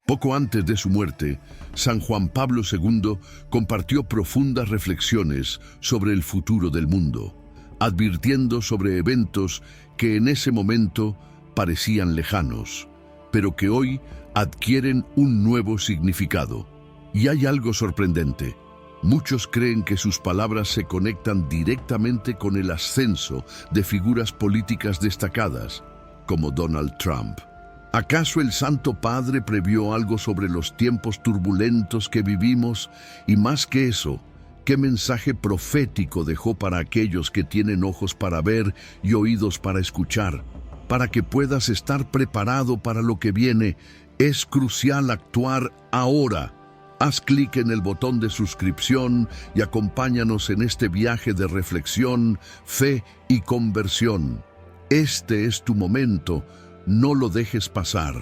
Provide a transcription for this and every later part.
Poco antes de su muerte, San Juan Pablo II compartió profundas reflexiones sobre el futuro del mundo, advirtiendo sobre eventos que en ese momento parecían lejanos, pero que hoy adquieren un nuevo significado. Y hay algo sorprendente. Muchos creen que sus palabras se conectan directamente con el ascenso de figuras políticas destacadas, como Donald Trump. ¿Acaso el Santo Padre previó algo sobre los tiempos turbulentos que vivimos? Y más que eso, ¿qué mensaje profético dejó para aquellos que tienen ojos para ver y oídos para escuchar? Para que puedas estar preparado para lo que viene, es crucial actuar ahora. Haz clic en el botón de suscripción y acompáñanos en este viaje de reflexión, fe y conversión. Este es tu momento, no lo dejes pasar.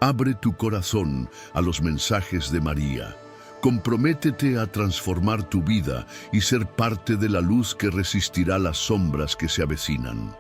Abre tu corazón a los mensajes de María. Comprométete a transformar tu vida y ser parte de la luz que resistirá las sombras que se avecinan.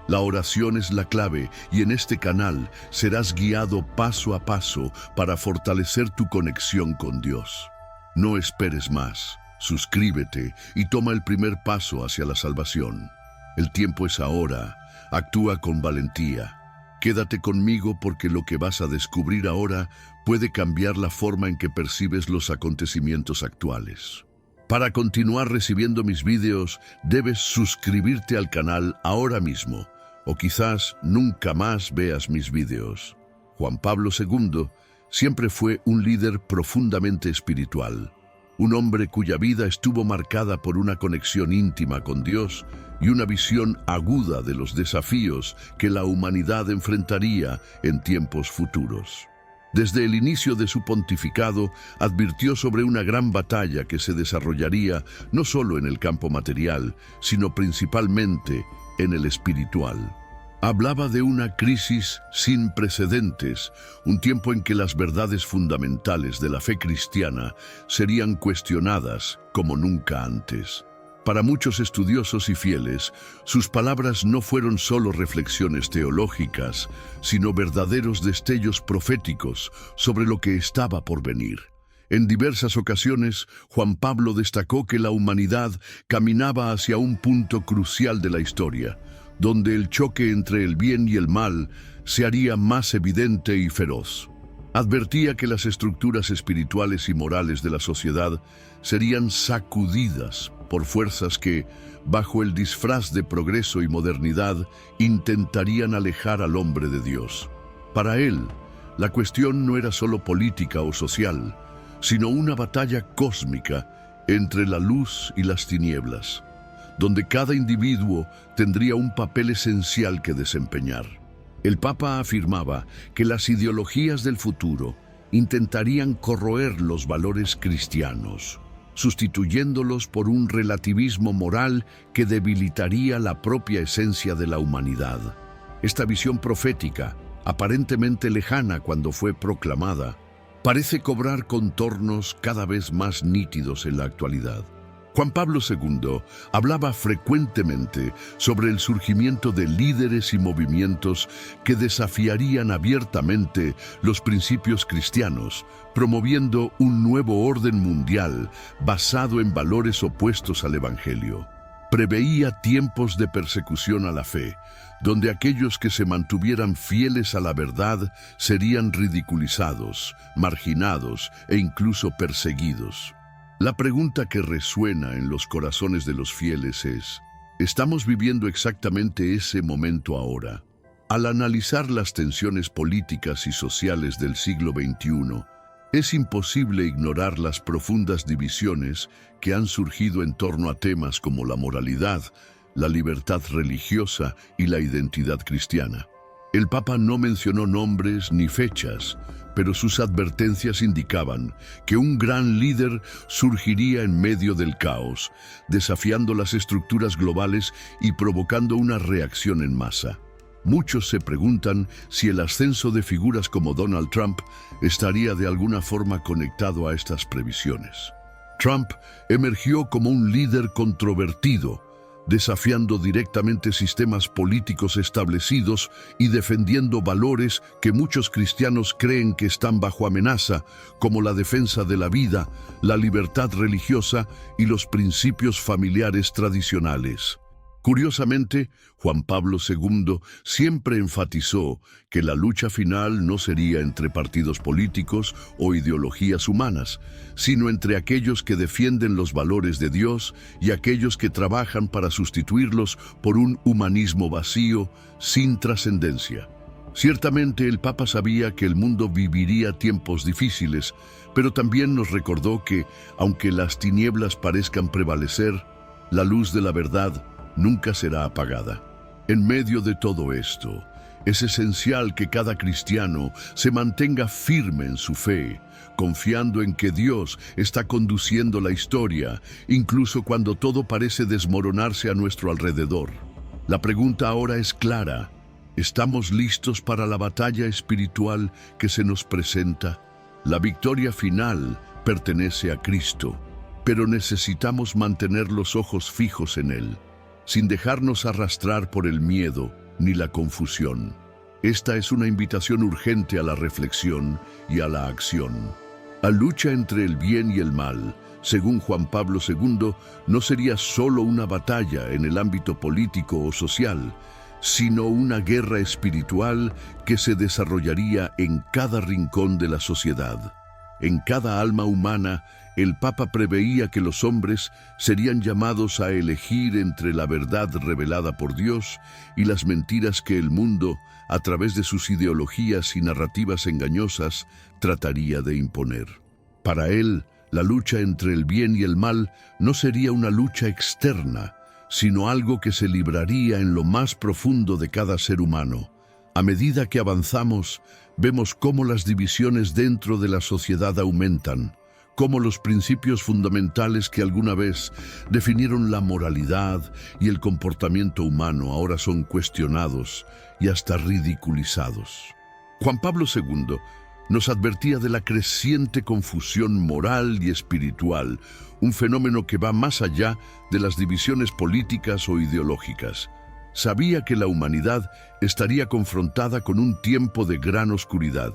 La oración es la clave y en este canal serás guiado paso a paso para fortalecer tu conexión con Dios. No esperes más, suscríbete y toma el primer paso hacia la salvación. El tiempo es ahora, actúa con valentía. Quédate conmigo porque lo que vas a descubrir ahora puede cambiar la forma en que percibes los acontecimientos actuales. Para continuar recibiendo mis vídeos, debes suscribirte al canal ahora mismo. O quizás nunca más veas mis vídeos. Juan Pablo II siempre fue un líder profundamente espiritual, un hombre cuya vida estuvo marcada por una conexión íntima con Dios y una visión aguda de los desafíos que la humanidad enfrentaría en tiempos futuros. Desde el inicio de su pontificado, advirtió sobre una gran batalla que se desarrollaría no solo en el campo material, sino principalmente en el espiritual. Hablaba de una crisis sin precedentes, un tiempo en que las verdades fundamentales de la fe cristiana serían cuestionadas como nunca antes. Para muchos estudiosos y fieles, sus palabras no fueron solo reflexiones teológicas, sino verdaderos destellos proféticos sobre lo que estaba por venir. En diversas ocasiones, Juan Pablo destacó que la humanidad caminaba hacia un punto crucial de la historia, donde el choque entre el bien y el mal se haría más evidente y feroz. Advertía que las estructuras espirituales y morales de la sociedad serían sacudidas por fuerzas que, bajo el disfraz de progreso y modernidad, intentarían alejar al hombre de Dios. Para él, la cuestión no era solo política o social, sino una batalla cósmica entre la luz y las tinieblas, donde cada individuo tendría un papel esencial que desempeñar. El Papa afirmaba que las ideologías del futuro intentarían corroer los valores cristianos, sustituyéndolos por un relativismo moral que debilitaría la propia esencia de la humanidad. Esta visión profética, aparentemente lejana cuando fue proclamada, parece cobrar contornos cada vez más nítidos en la actualidad. Juan Pablo II hablaba frecuentemente sobre el surgimiento de líderes y movimientos que desafiarían abiertamente los principios cristianos, promoviendo un nuevo orden mundial basado en valores opuestos al Evangelio. Preveía tiempos de persecución a la fe, donde aquellos que se mantuvieran fieles a la verdad serían ridiculizados, marginados e incluso perseguidos. La pregunta que resuena en los corazones de los fieles es: ¿estamos viviendo exactamente ese momento ahora? Al analizar las tensiones políticas y sociales del siglo XXI, es imposible ignorar las profundas divisiones que han surgido en torno a temas como la moralidad, la libertad religiosa y la identidad cristiana. El Papa no mencionó nombres ni fechas, pero sus advertencias indicaban que un gran líder surgiría en medio del caos, desafiando las estructuras globales y provocando una reacción en masa. Muchos se preguntan si el ascenso de figuras como Donald Trump estaría de alguna forma conectado a estas previsiones. Trump emergió como un líder controvertido, desafiando directamente sistemas políticos establecidos y defendiendo valores que muchos cristianos creen que están bajo amenaza, como la defensa de la vida, la libertad religiosa y los principios familiares tradicionales. Curiosamente, Juan Pablo II siempre enfatizó que la lucha final no sería entre partidos políticos o ideologías humanas, sino entre aquellos que defienden los valores de Dios y aquellos que trabajan para sustituirlos por un humanismo vacío, sin trascendencia. Ciertamente el Papa sabía que el mundo viviría tiempos difíciles, pero también nos recordó que, aunque las tinieblas parezcan prevalecer, la luz de la verdad nunca será apagada. En medio de todo esto, es esencial que cada cristiano se mantenga firme en su fe, confiando en que Dios está conduciendo la historia, incluso cuando todo parece desmoronarse a nuestro alrededor. La pregunta ahora es clara: ¿estamos listos para la batalla espiritual que se nos presenta? La victoria final pertenece a Cristo, pero necesitamos mantener los ojos fijos en Él, sin dejarnos arrastrar por el miedo ni la confusión. Esta es una invitación urgente a la reflexión y a la acción. La lucha entre el bien y el mal, según Juan Pablo II, no sería solo una batalla en el ámbito político o social, sino una guerra espiritual que se desarrollaría en cada rincón de la sociedad. En cada alma humana, el Papa preveía que los hombres serían llamados a elegir entre la verdad revelada por Dios y las mentiras que el mundo, a través de sus ideologías y narrativas engañosas, trataría de imponer. Para él, la lucha entre el bien y el mal no sería una lucha externa, sino algo que se libraría en lo más profundo de cada ser humano. A medida que avanzamos, vemos cómo las divisiones dentro de la sociedad aumentan, cómo los principios fundamentales que alguna vez definieron la moralidad y el comportamiento humano ahora son cuestionados y hasta ridiculizados. Juan Pablo II nos advertía de la creciente confusión moral y espiritual, un fenómeno que va más allá de las divisiones políticas o ideológicas. Sabía que la humanidad estaría confrontada con un tiempo de gran oscuridad,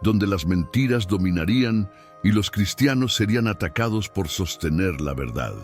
donde las mentiras dominarían y los cristianos serían atacados por sostener la verdad.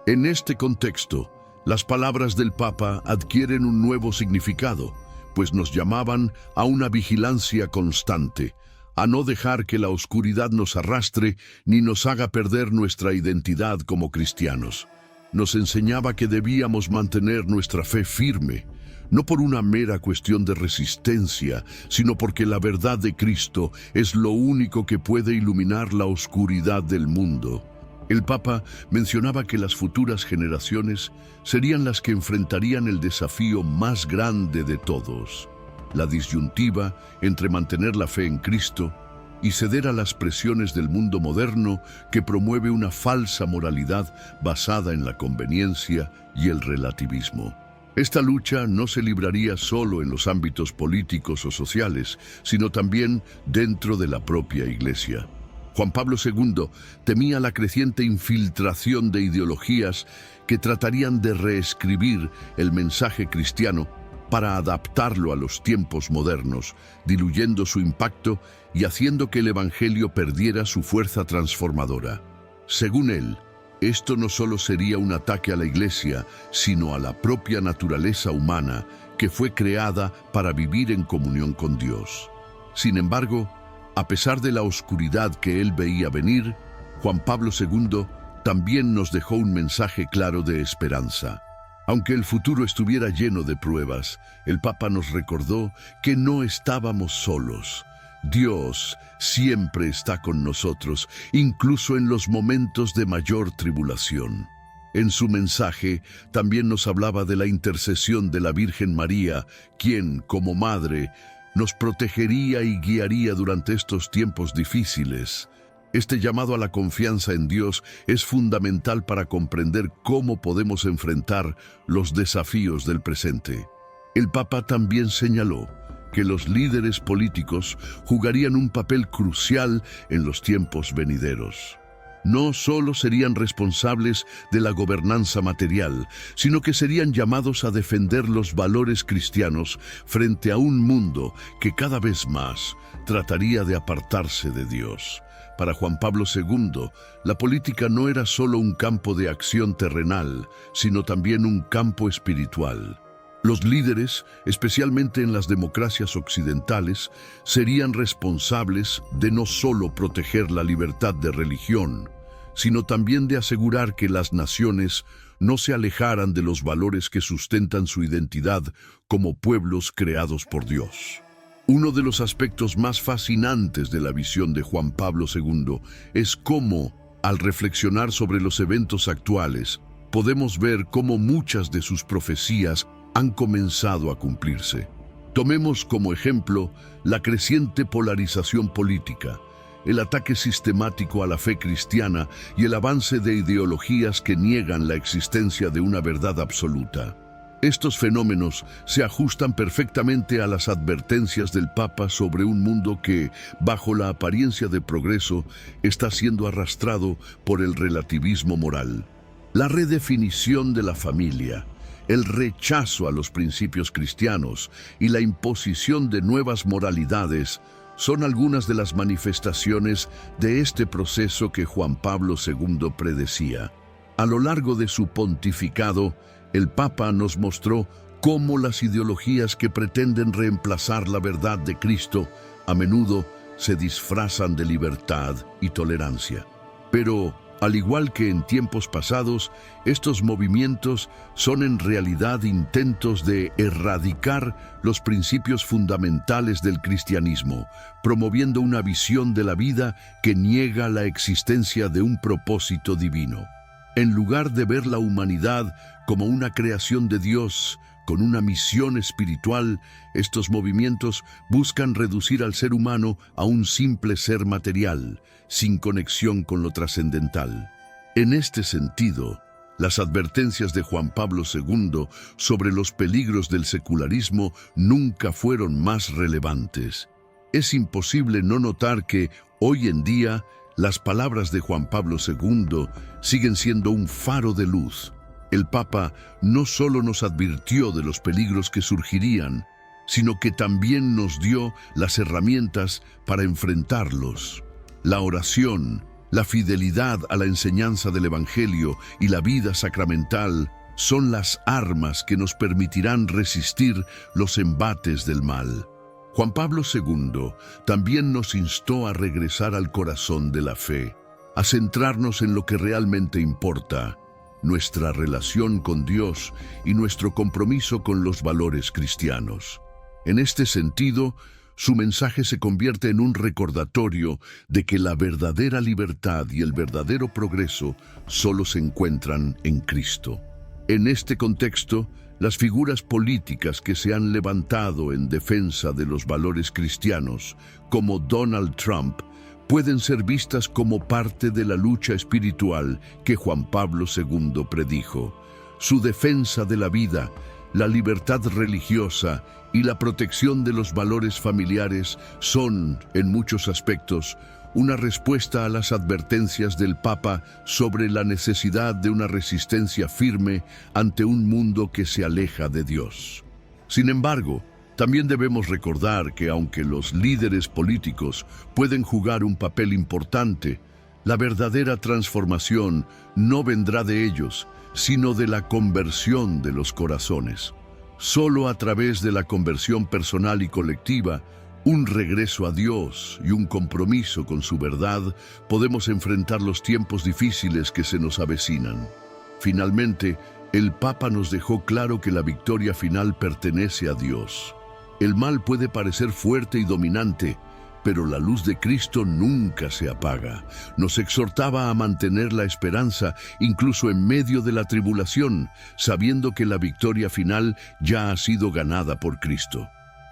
En este contexto, las palabras del Papa adquieren un nuevo significado, pues nos llamaban a una vigilancia constante, a no dejar que la oscuridad nos arrastre ni nos haga perder nuestra identidad como cristianos. Nos enseñaba que debíamos mantener nuestra fe firme, no por una mera cuestión de resistencia, sino porque la verdad de Cristo es lo único que puede iluminar la oscuridad del mundo. El Papa mencionaba que las futuras generaciones serían las que enfrentarían el desafío más grande de todos, la disyuntiva entre mantener la fe en Cristo y ceder a las presiones del mundo moderno que promueve una falsa moralidad basada en la conveniencia y el relativismo. Esta lucha no se libraría solo en los ámbitos políticos o sociales, sino también dentro de la propia Iglesia. Juan Pablo II temía la creciente infiltración de ideologías que tratarían de reescribir el mensaje cristiano para adaptarlo a los tiempos modernos, diluyendo su impacto y haciendo que el Evangelio perdiera su fuerza transformadora. Según él, esto no solo sería un ataque a la Iglesia, sino a la propia naturaleza humana que fue creada para vivir en comunión con Dios. Sin embargo, a pesar de la oscuridad que él veía venir, Juan Pablo II también nos dejó un mensaje claro de esperanza. Aunque el futuro estuviera lleno de pruebas, el Papa nos recordó que no estábamos solos. Dios siempre está con nosotros, incluso en los momentos de mayor tribulación. En su mensaje también nos hablaba de la intercesión de la Virgen María, quien, como madre, nos protegería y guiaría durante estos tiempos difíciles. Este llamado a la confianza en Dios es fundamental para comprender cómo podemos enfrentar los desafíos del presente. El Papa también señaló que los líderes políticos jugarían un papel crucial en los tiempos venideros. No solo serían responsables de la gobernanza material, sino que serían llamados a defender los valores cristianos frente a un mundo que cada vez más trataría de apartarse de Dios. Para Juan Pablo II, la política no era solo un campo de acción terrenal, sino también un campo espiritual. Los líderes, especialmente en las democracias occidentales, serían responsables de no solo proteger la libertad de religión, sino también de asegurar que las naciones no se alejaran de los valores que sustentan su identidad como pueblos creados por Dios. Uno de los aspectos más fascinantes de la visión de Juan Pablo II es cómo, al reflexionar sobre los eventos actuales, podemos ver cómo muchas de sus profecías han comenzado a cumplirse. Tomemos como ejemplo la creciente polarización política, el ataque sistemático a la fe cristiana y el avance de ideologías que niegan la existencia de una verdad absoluta. Estos fenómenos se ajustan perfectamente a las advertencias del Papa sobre un mundo que, bajo la apariencia de progreso, está siendo arrastrado por el relativismo moral. La redefinición de la familia, el rechazo a los principios cristianos y la imposición de nuevas moralidades son algunas de las manifestaciones de este proceso que Juan Pablo II predecía. A lo largo de su pontificado, el Papa nos mostró cómo las ideologías que pretenden reemplazar la verdad de Cristo a menudo se disfrazan de libertad y tolerancia. Pero, al igual que en tiempos pasados, estos movimientos son en realidad intentos de erradicar los principios fundamentales del cristianismo, promoviendo una visión de la vida que niega la existencia de un propósito divino. En lugar de ver la humanidad como una creación de Dios, con una misión espiritual, estos movimientos buscan reducir al ser humano a un simple ser material, sin conexión con lo trascendental. En este sentido, las advertencias de Juan Pablo II sobre los peligros del secularismo nunca fueron más relevantes. Es imposible no notar que, hoy en día, las palabras de Juan Pablo II siguen siendo un faro de luz. El Papa no solo nos advirtió de los peligros que surgirían, sino que también nos dio las herramientas para enfrentarlos. La oración, la fidelidad a la enseñanza del Evangelio y la vida sacramental son las armas que nos permitirán resistir los embates del mal. Juan Pablo II también nos instó a regresar al corazón de la fe, a centrarnos en lo que realmente importa, nuestra relación con Dios y nuestro compromiso con los valores cristianos. En este sentido, su mensaje se convierte en un recordatorio de que la verdadera libertad y el verdadero progreso solo se encuentran en Cristo. En este contexto, las figuras políticas que se han levantado en defensa de los valores cristianos, como Donald Trump, pueden ser vistas como parte de la lucha espiritual que Juan Pablo II predijo. Su defensa de la vida, la libertad religiosa y la protección de los valores familiares son, en muchos aspectos, una respuesta a las advertencias del Papa sobre la necesidad de una resistencia firme ante un mundo que se aleja de Dios. Sin embargo, también debemos recordar que aunque los líderes políticos pueden jugar un papel importante, la verdadera transformación no vendrá de ellos, sino de la conversión de los corazones. Solo a través de la conversión personal y colectiva, un regreso a Dios y un compromiso con su verdad, podemos enfrentar los tiempos difíciles que se nos avecinan. Finalmente, el Papa nos dejó claro que la victoria final pertenece a Dios. El mal puede parecer fuerte y dominante, pero la luz de Cristo nunca se apaga. Nos exhortaba a mantener la esperanza incluso en medio de la tribulación, sabiendo que la victoria final ya ha sido ganada por Cristo.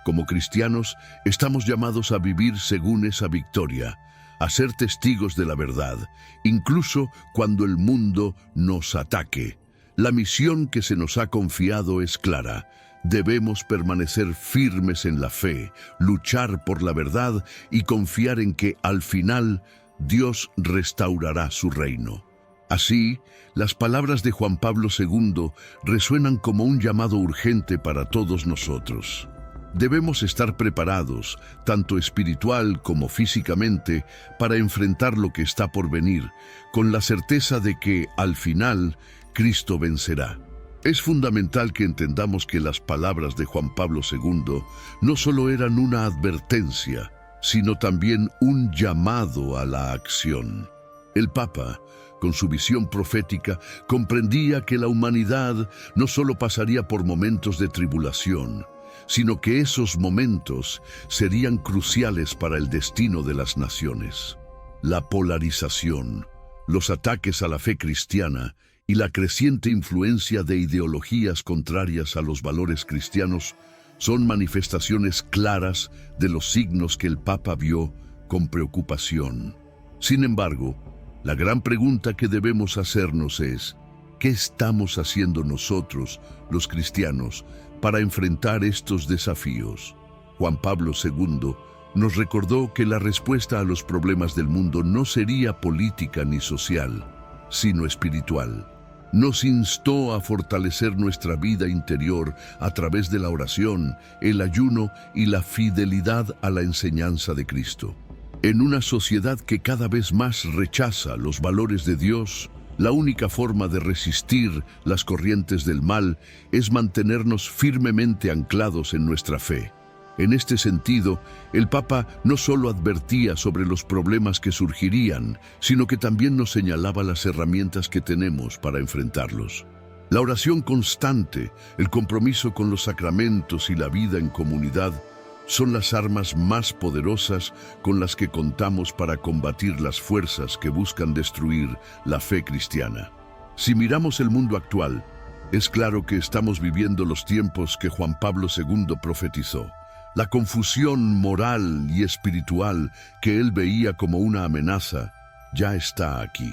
Como cristianos, estamos llamados a vivir según esa victoria, a ser testigos de la verdad, incluso cuando el mundo nos ataque. La misión que se nos ha confiado es clara. Debemos permanecer firmes en la fe, luchar por la verdad y confiar en que, al final, Dios restaurará su reino. Así, las palabras de Juan Pablo II resuenan como un llamado urgente para todos nosotros. Debemos estar preparados, tanto espiritual como físicamente, para enfrentar lo que está por venir, con la certeza de que, al final, Cristo vencerá. Es fundamental que entendamos que las palabras de Juan Pablo II no solo eran una advertencia, sino también un llamado a la acción. El Papa, con su visión profética, comprendía que la humanidad no solo pasaría por momentos de tribulación, sino que esos momentos serían cruciales para el destino de las naciones. La polarización, los ataques a la fe cristiana y la creciente influencia de ideologías contrarias a los valores cristianos son manifestaciones claras de los signos que el Papa vio con preocupación. Sin embargo, la gran pregunta que debemos hacernos es: ¿qué estamos haciendo nosotros, los cristianos, para enfrentar estos desafíos? Juan Pablo II nos recordó que la respuesta a los problemas del mundo no sería política ni social, sino espiritual. Nos instó a fortalecer nuestra vida interior a través de la oración, el ayuno y la fidelidad a la enseñanza de Cristo. En una sociedad que cada vez más rechaza los valores de Dios, la única forma de resistir las corrientes del mal es mantenernos firmemente anclados en nuestra fe. En este sentido, el Papa no solo advertía sobre los problemas que surgirían, sino que también nos señalaba las herramientas que tenemos para enfrentarlos. La oración constante, el compromiso con los sacramentos y la vida en comunidad son las armas más poderosas con las que contamos para combatir las fuerzas que buscan destruir la fe cristiana. Si miramos el mundo actual, es claro que estamos viviendo los tiempos que Juan Pablo II profetizó. La confusión moral y espiritual que él veía como una amenaza ya está aquí.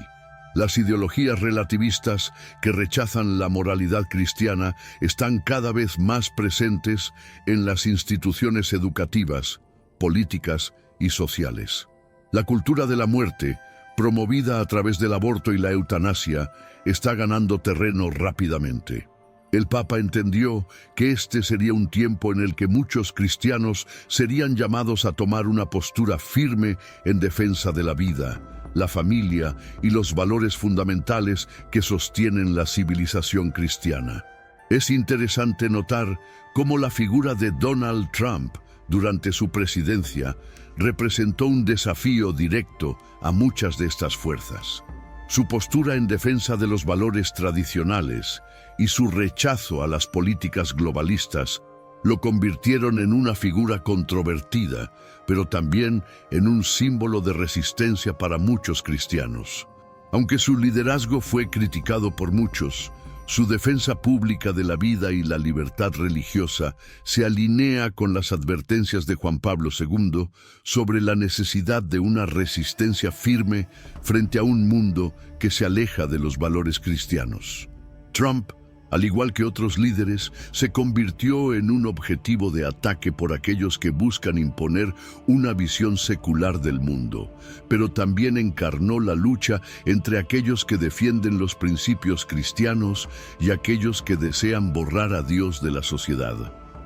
Las ideologías relativistas que rechazan la moralidad cristiana están cada vez más presentes en las instituciones educativas, políticas y sociales. La cultura de la muerte, promovida a través del aborto y la eutanasia, está ganando terreno rápidamente. El Papa entendió que este sería un tiempo en el que muchos cristianos serían llamados a tomar una postura firme en defensa de la vida, la familia y los valores fundamentales que sostienen la civilización cristiana. Es interesante notar cómo la figura de Donald Trump durante su presidencia representó un desafío directo a muchas de estas fuerzas. Su postura en defensa de los valores tradicionales y su rechazo a las políticas globalistas lo convirtieron en una figura controvertida, pero también en un símbolo de resistencia para muchos cristianos. Aunque su liderazgo fue criticado por muchos, su defensa pública de la vida y la libertad religiosa se alinea con las advertencias de Juan Pablo II sobre la necesidad de una resistencia firme frente a un mundo que se aleja de los valores cristianos. Trump, al igual que otros líderes, se convirtió en un objetivo de ataque por aquellos que buscan imponer una visión secular del mundo, pero también encarnó la lucha entre aquellos que defienden los principios cristianos y aquellos que desean borrar a Dios de la sociedad.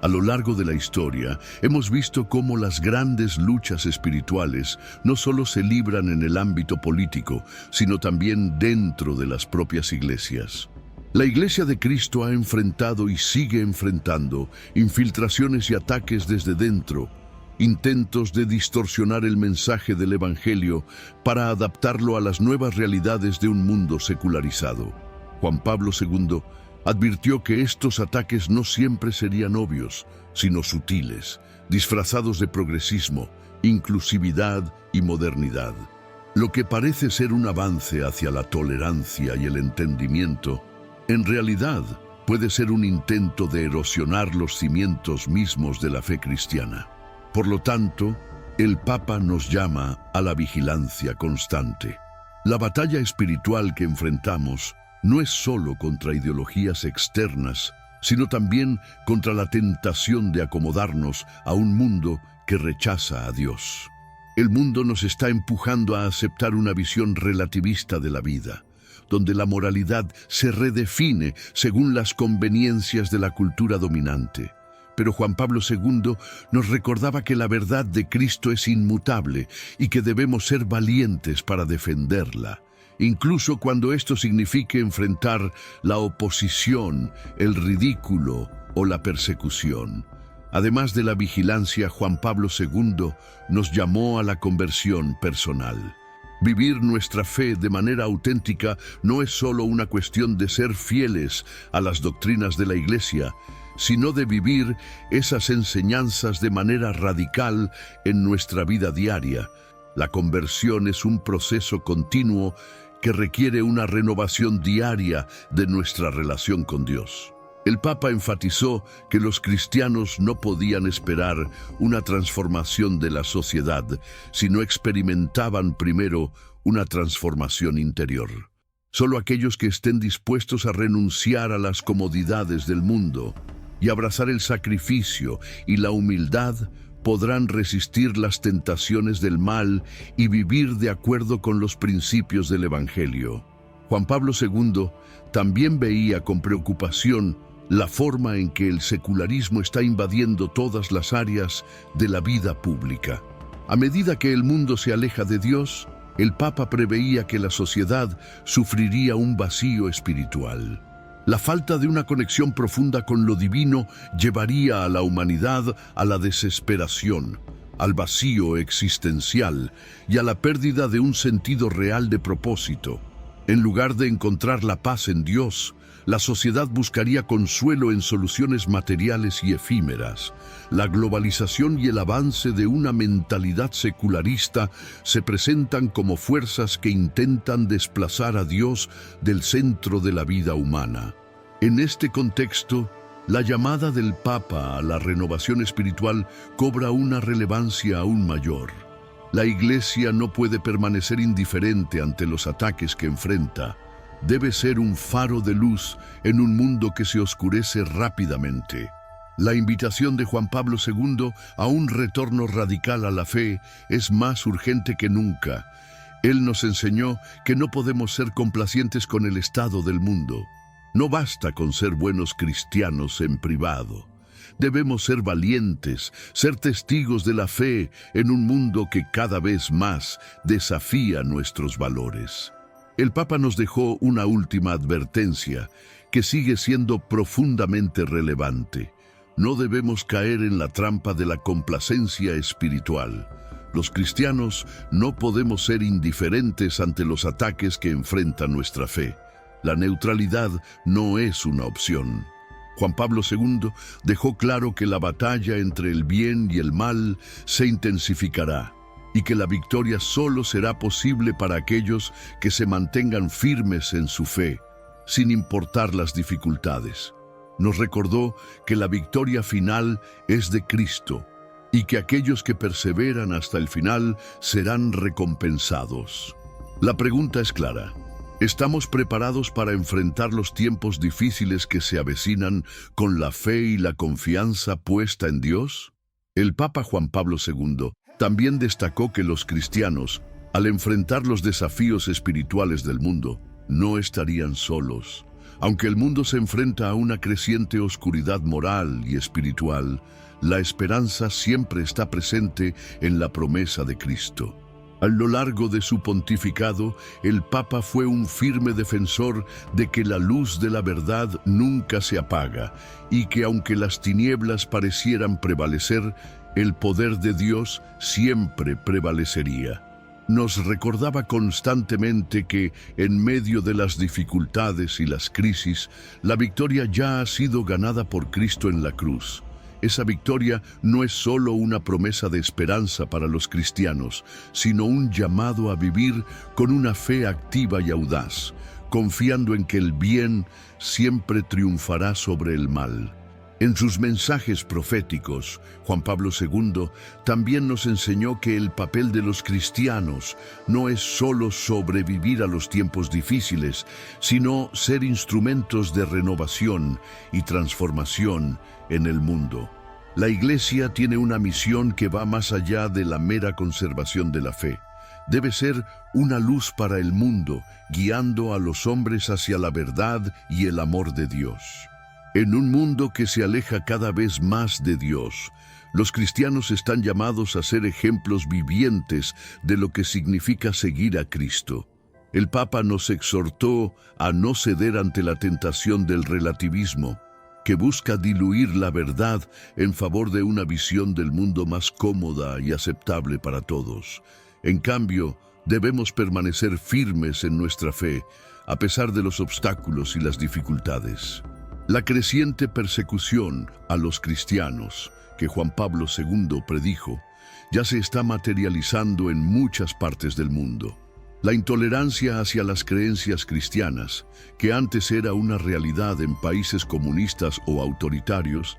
A lo largo de la historia, hemos visto cómo las grandes luchas espirituales no solo se libran en el ámbito político, sino también dentro de las propias iglesias. La Iglesia de Cristo ha enfrentado y sigue enfrentando infiltraciones y ataques desde dentro, intentos de distorsionar el mensaje del Evangelio para adaptarlo a las nuevas realidades de un mundo secularizado. Juan Pablo II advirtió que estos ataques no siempre serían obvios, sino sutiles, disfrazados de progresismo, inclusividad y modernidad. Lo que parece ser un avance hacia la tolerancia y el entendimiento, en realidad puede ser un intento de erosionar los cimientos mismos de la fe cristiana. Por lo tanto, el Papa nos llama a la vigilancia constante. La batalla espiritual que enfrentamos no es solo contra ideologías externas, sino también contra la tentación de acomodarnos a un mundo que rechaza a Dios. El mundo nos está empujando a aceptar una visión relativista de la vida, donde la moralidad se redefine según las conveniencias de la cultura dominante. Pero Juan Pablo II nos recordaba que la verdad de Cristo es inmutable y que debemos ser valientes para defenderla, incluso cuando esto signifique enfrentar la oposición, el ridículo o la persecución. Además de la vigilancia, Juan Pablo II nos llamó a la conversión personal. Vivir nuestra fe de manera auténtica no es solo una cuestión de ser fieles a las doctrinas de la Iglesia, sino de vivir esas enseñanzas de manera radical en nuestra vida diaria. La conversión es un proceso continuo que requiere una renovación diaria de nuestra relación con Dios. El Papa enfatizó que los cristianos no podían esperar una transformación de la sociedad si no experimentaban primero una transformación interior. Solo aquellos que estén dispuestos a renunciar a las comodidades del mundo y abrazar el sacrificio y la humildad podrán resistir las tentaciones del mal y vivir de acuerdo con los principios del Evangelio. Juan Pablo II también veía con preocupación la forma en que el secularismo está invadiendo todas las áreas de la vida pública. A medida que el mundo se aleja de Dios, el Papa preveía que la sociedad sufriría un vacío espiritual. La falta de una conexión profunda con lo divino llevaría a la humanidad a la desesperación, al vacío existencial y a la pérdida de un sentido real de propósito. En lugar de encontrar la paz en Dios, la sociedad buscaría consuelo en soluciones materiales y efímeras. La globalización y el avance de una mentalidad secularista se presentan como fuerzas que intentan desplazar a Dios del centro de la vida humana. En este contexto, la llamada del Papa a la renovación espiritual cobra una relevancia aún mayor. La Iglesia no puede permanecer indiferente ante los ataques que enfrenta. Debe ser un faro de luz en un mundo que se oscurece rápidamente. La invitación de Juan Pablo II a un retorno radical a la fe es más urgente que nunca. Él nos enseñó que no podemos ser complacientes con el estado del mundo. No basta con ser buenos cristianos en privado. Debemos ser valientes, ser testigos de la fe en un mundo que cada vez más desafía nuestros valores. El Papa nos dejó una última advertencia que sigue siendo profundamente relevante. No debemos caer en la trampa de la complacencia espiritual. Los cristianos no podemos ser indiferentes ante los ataques que enfrenta nuestra fe. La neutralidad no es una opción. Juan Pablo II dejó claro que la batalla entre el bien y el mal se intensificará y que la victoria solo será posible para aquellos que se mantengan firmes en su fe, sin importar las dificultades. Nos recordó que la victoria final es de Cristo y que aquellos que perseveran hasta el final serán recompensados. La pregunta es clara. ¿Estamos preparados para enfrentar los tiempos difíciles que se avecinan con la fe y la confianza puesta en Dios? El Papa Juan Pablo II también destacó que los cristianos, al enfrentar los desafíos espirituales del mundo, no estarían solos. Aunque el mundo se enfrenta a una creciente oscuridad moral y espiritual, la esperanza siempre está presente en la promesa de Cristo. A lo largo de su pontificado, el Papa fue un firme defensor de que la luz de la verdad nunca se apaga y que aunque las tinieblas parecieran prevalecer, el poder de Dios siempre prevalecería. Nos recordaba constantemente que, en medio de las dificultades y las crisis, la victoria ya ha sido ganada por Cristo en la cruz. Esa victoria no es solo una promesa de esperanza para los cristianos, sino un llamado a vivir con una fe activa y audaz, confiando en que el bien siempre triunfará sobre el mal. En sus mensajes proféticos, Juan Pablo II también nos enseñó que el papel de los cristianos no es solo sobrevivir a los tiempos difíciles, sino ser instrumentos de renovación y transformación en el mundo. La Iglesia tiene una misión que va más allá de la mera conservación de la fe. Debe ser una luz para el mundo, guiando a los hombres hacia la verdad y el amor de Dios. En un mundo que se aleja cada vez más de Dios, los cristianos están llamados a ser ejemplos vivientes de lo que significa seguir a Cristo. El Papa nos exhortó a no ceder ante la tentación del relativismo, que busca diluir la verdad en favor de una visión del mundo más cómoda y aceptable para todos. En cambio, debemos permanecer firmes en nuestra fe, a pesar de los obstáculos y las dificultades. La creciente persecución a los cristianos, que Juan Pablo II predijo, ya se está materializando en muchas partes del mundo. La intolerancia hacia las creencias cristianas, que antes era una realidad en países comunistas o autoritarios,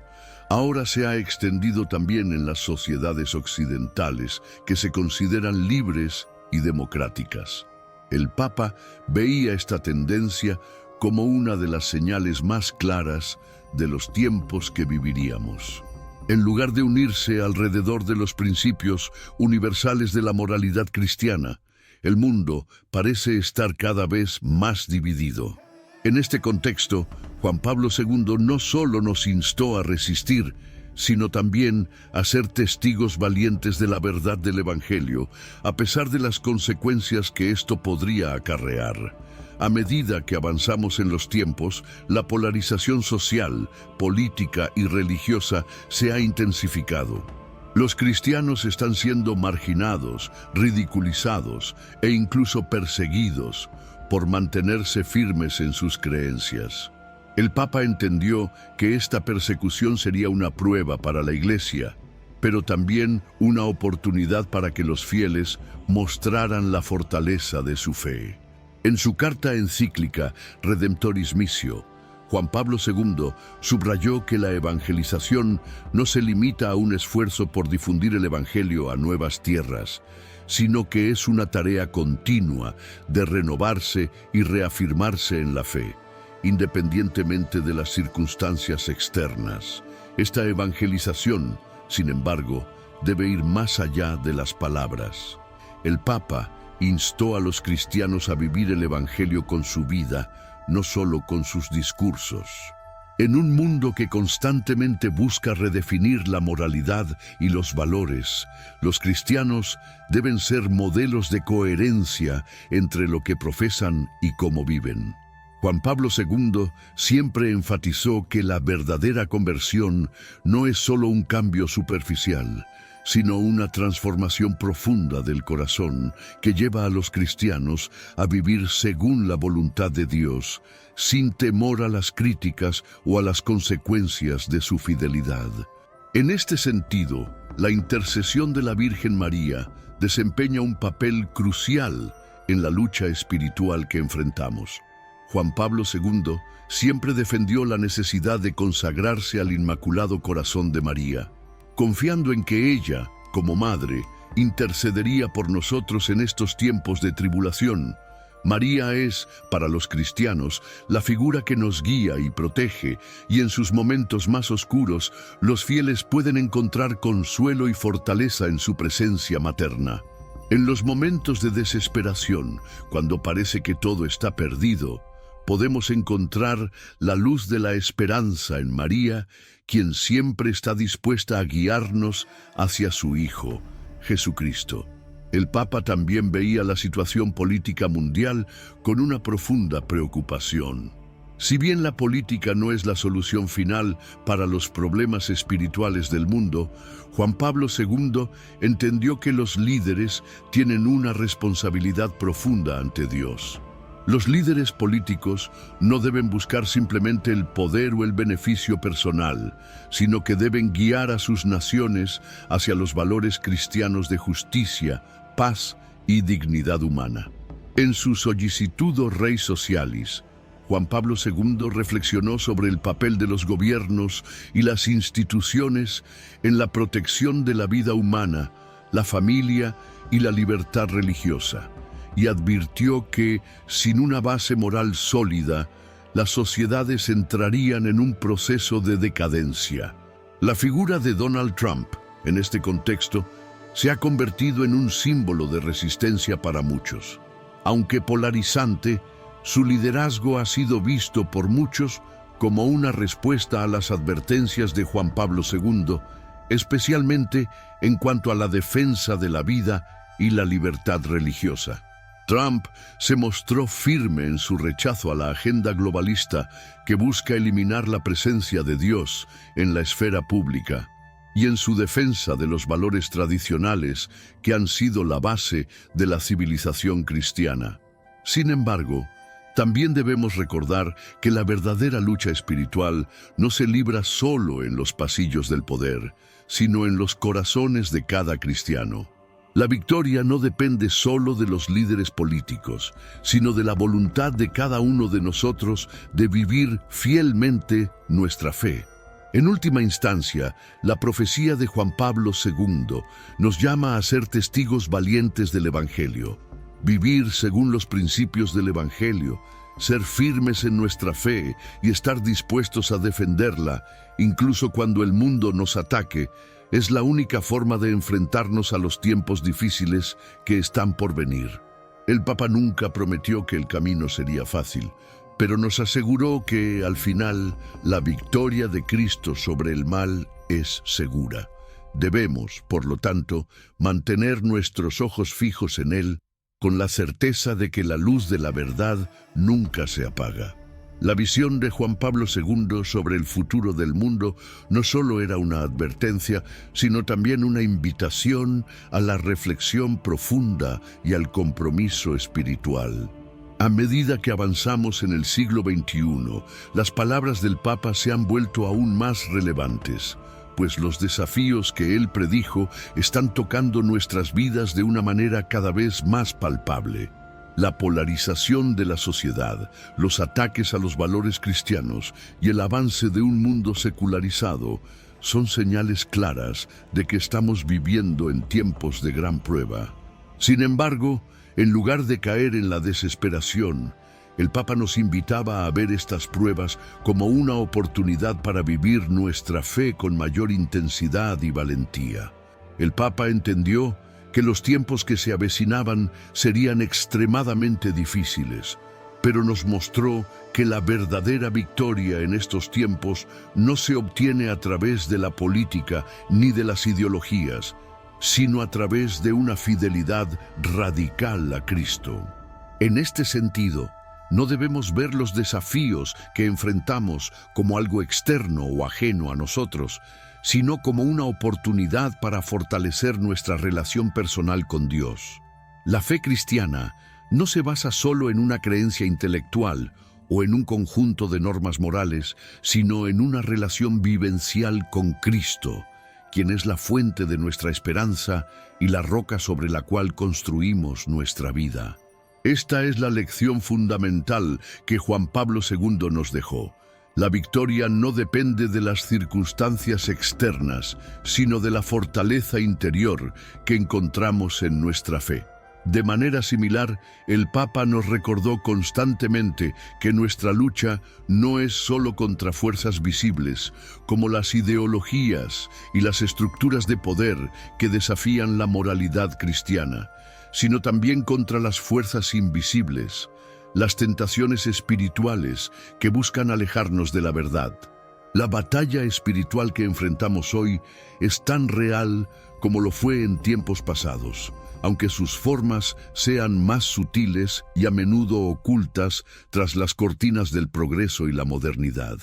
ahora se ha extendido también en las sociedades occidentales que se consideran libres y democráticas. El Papa veía esta tendencia como una de las señales más claras de los tiempos que viviríamos. En lugar de unirse alrededor de los principios universales de la moralidad cristiana, el mundo parece estar cada vez más dividido. En este contexto, Juan Pablo II no solo nos instó a resistir, sino también a ser testigos valientes de la verdad del Evangelio, a pesar de las consecuencias que esto podría acarrear. A medida que avanzamos en los tiempos, la polarización social, política y religiosa se ha intensificado. Los cristianos están siendo marginados, ridiculizados e incluso perseguidos por mantenerse firmes en sus creencias. El Papa entendió que esta persecución sería una prueba para la Iglesia, pero también una oportunidad para que los fieles mostraran la fortaleza de su fe. En su carta encíclica Redemptoris Missio, Juan Pablo II subrayó que la evangelización no se limita a un esfuerzo por difundir el Evangelio a nuevas tierras, sino que es una tarea continua de renovarse y reafirmarse en la fe, independientemente de las circunstancias externas. Esta evangelización, sin embargo, debe ir más allá de las palabras. El Papa instó a los cristianos a vivir el Evangelio con su vida, no solo con sus discursos. En un mundo que constantemente busca redefinir la moralidad y los valores, los cristianos deben ser modelos de coherencia entre lo que profesan y cómo viven. Juan Pablo II siempre enfatizó que la verdadera conversión no es solo un cambio superficial, sino una transformación profunda del corazón que lleva a los cristianos a vivir según la voluntad de Dios, sin temor a las críticas o a las consecuencias de su fidelidad. En este sentido, la intercesión de la Virgen María desempeña un papel crucial en la lucha espiritual que enfrentamos. Juan Pablo II siempre defendió la necesidad de consagrarse al Inmaculado Corazón de María, confiando en que ella, como madre, intercedería por nosotros en estos tiempos de tribulación. María es, para los cristianos, la figura que nos guía y protege, y en sus momentos más oscuros, los fieles pueden encontrar consuelo y fortaleza en su presencia materna. En los momentos de desesperación, cuando parece que todo está perdido, podemos encontrar la luz de la esperanza en María, quien siempre está dispuesta a guiarnos hacia su Hijo, Jesucristo. El Papa también veía la situación política mundial con una profunda preocupación. Si bien la política no es la solución final para los problemas espirituales del mundo, Juan Pablo II entendió que los líderes tienen una responsabilidad profunda ante Dios. Los líderes políticos no deben buscar simplemente el poder o el beneficio personal, sino que deben guiar a sus naciones hacia los valores cristianos de justicia, paz y dignidad humana. En su Sollicitudo Rei Socialis, Juan Pablo II reflexionó sobre el papel de los gobiernos y las instituciones en la protección de la vida humana, la familia y la libertad religiosa, y advirtió que, sin una base moral sólida, las sociedades entrarían en un proceso de decadencia. La figura de Donald Trump, en este contexto, se ha convertido en un símbolo de resistencia para muchos. Aunque polarizante, su liderazgo ha sido visto por muchos como una respuesta a las advertencias de Juan Pablo II, especialmente en cuanto a la defensa de la vida y la libertad religiosa. Trump se mostró firme en su rechazo a la agenda globalista que busca eliminar la presencia de Dios en la esfera pública y en su defensa de los valores tradicionales que han sido la base de la civilización cristiana. Sin embargo, también debemos recordar que la verdadera lucha espiritual no se libra solo en los pasillos del poder, sino en los corazones de cada cristiano. La victoria no depende solo de los líderes políticos, sino de la voluntad de cada uno de nosotros de vivir fielmente nuestra fe. En última instancia, la profecía de Juan Pablo II nos llama a ser testigos valientes del Evangelio, vivir según los principios del Evangelio, ser firmes en nuestra fe y estar dispuestos a defenderla, incluso cuando el mundo nos ataque, es la única forma de enfrentarnos a los tiempos difíciles que están por venir. El Papa nunca prometió que el camino sería fácil, pero nos aseguró que, al final, la victoria de Cristo sobre el mal es segura. Debemos, por lo tanto, mantener nuestros ojos fijos en Él, con la certeza de que la luz de la verdad nunca se apaga. La visión de Juan Pablo II sobre el futuro del mundo no solo era una advertencia, sino también una invitación a la reflexión profunda y al compromiso espiritual. A medida que avanzamos en el siglo XXI, las palabras del Papa se han vuelto aún más relevantes, pues los desafíos que él predijo están tocando nuestras vidas de una manera cada vez más palpable. La polarización de la sociedad, los ataques a los valores cristianos y el avance de un mundo secularizado son señales claras de que estamos viviendo en tiempos de gran prueba. Sin embargo, en lugar de caer en la desesperación, el Papa nos invitaba a ver estas pruebas como una oportunidad para vivir nuestra fe con mayor intensidad y valentía. El Papa entendió que los tiempos que se avecinaban serían extremadamente difíciles, pero nos mostró que la verdadera victoria en estos tiempos no se obtiene a través de la política ni de las ideologías, sino a través de una fidelidad radical a Cristo. En este sentido, no debemos ver los desafíos que enfrentamos como algo externo o ajeno a nosotros, sino como una oportunidad para fortalecer nuestra relación personal con Dios. La fe cristiana no se basa solo en una creencia intelectual o en un conjunto de normas morales, sino en una relación vivencial con Cristo, quien es la fuente de nuestra esperanza y la roca sobre la cual construimos nuestra vida. Esta es la lección fundamental que Juan Pablo II nos dejó. La victoria no depende de las circunstancias externas, sino de la fortaleza interior que encontramos en nuestra fe. De manera similar, el Papa nos recordó constantemente que nuestra lucha no es solo contra fuerzas visibles, como las ideologías y las estructuras de poder que desafían la moralidad cristiana, sino también contra las fuerzas invisibles, las tentaciones espirituales que buscan alejarnos de la verdad. La batalla espiritual que enfrentamos hoy es tan real como lo fue en tiempos pasados, aunque sus formas sean más sutiles y a menudo ocultas tras las cortinas del progreso y la modernidad.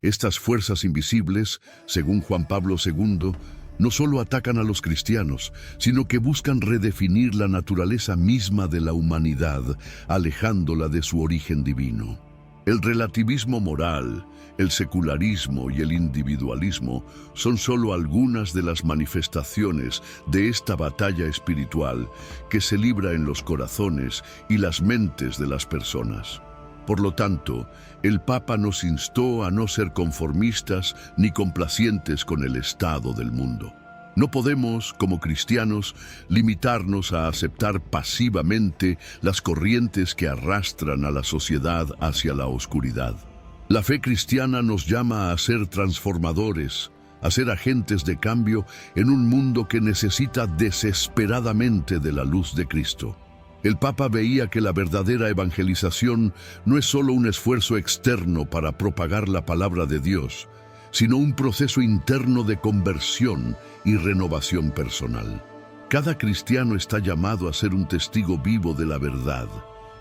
Estas fuerzas invisibles, según Juan Pablo II, no solo atacan a los cristianos, sino que buscan redefinir la naturaleza misma de la humanidad, alejándola de su origen divino. El relativismo moral, el secularismo y el individualismo son solo algunas de las manifestaciones de esta batalla espiritual que se libra en los corazones y las mentes de las personas. Por lo tanto, el Papa nos instó a no ser conformistas ni complacientes con el estado del mundo. No podemos, como cristianos, limitarnos a aceptar pasivamente las corrientes que arrastran a la sociedad hacia la oscuridad. La fe cristiana nos llama a ser transformadores, a ser agentes de cambio en un mundo que necesita desesperadamente de la luz de Cristo. El Papa veía que la verdadera evangelización no es solo un esfuerzo externo para propagar la palabra de Dios, sino un proceso interno de conversión y renovación personal. Cada cristiano está llamado a ser un testigo vivo de la verdad,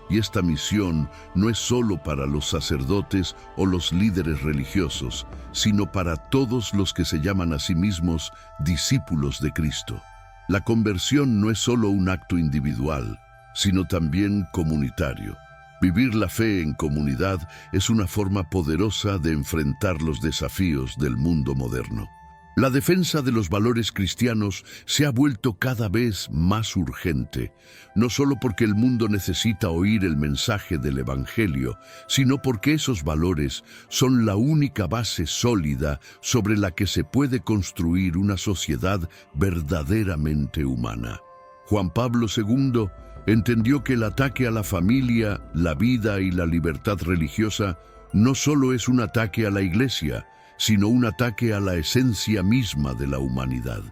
y esta misión no es solo para los sacerdotes o los líderes religiosos, sino para todos los que se llaman a sí mismos discípulos de Cristo. La conversión no es solo un acto individual, sino también comunitario. Vivir la fe en comunidad es una forma poderosa de enfrentar los desafíos del mundo moderno. La defensa de los valores cristianos se ha vuelto cada vez más urgente, no solo porque el mundo necesita oír el mensaje del Evangelio, sino porque esos valores son la única base sólida sobre la que se puede construir una sociedad verdaderamente humana. Juan Pablo II entendió que el ataque a la familia, la vida y la libertad religiosa no solo es un ataque a la Iglesia, sino un ataque a la esencia misma de la humanidad.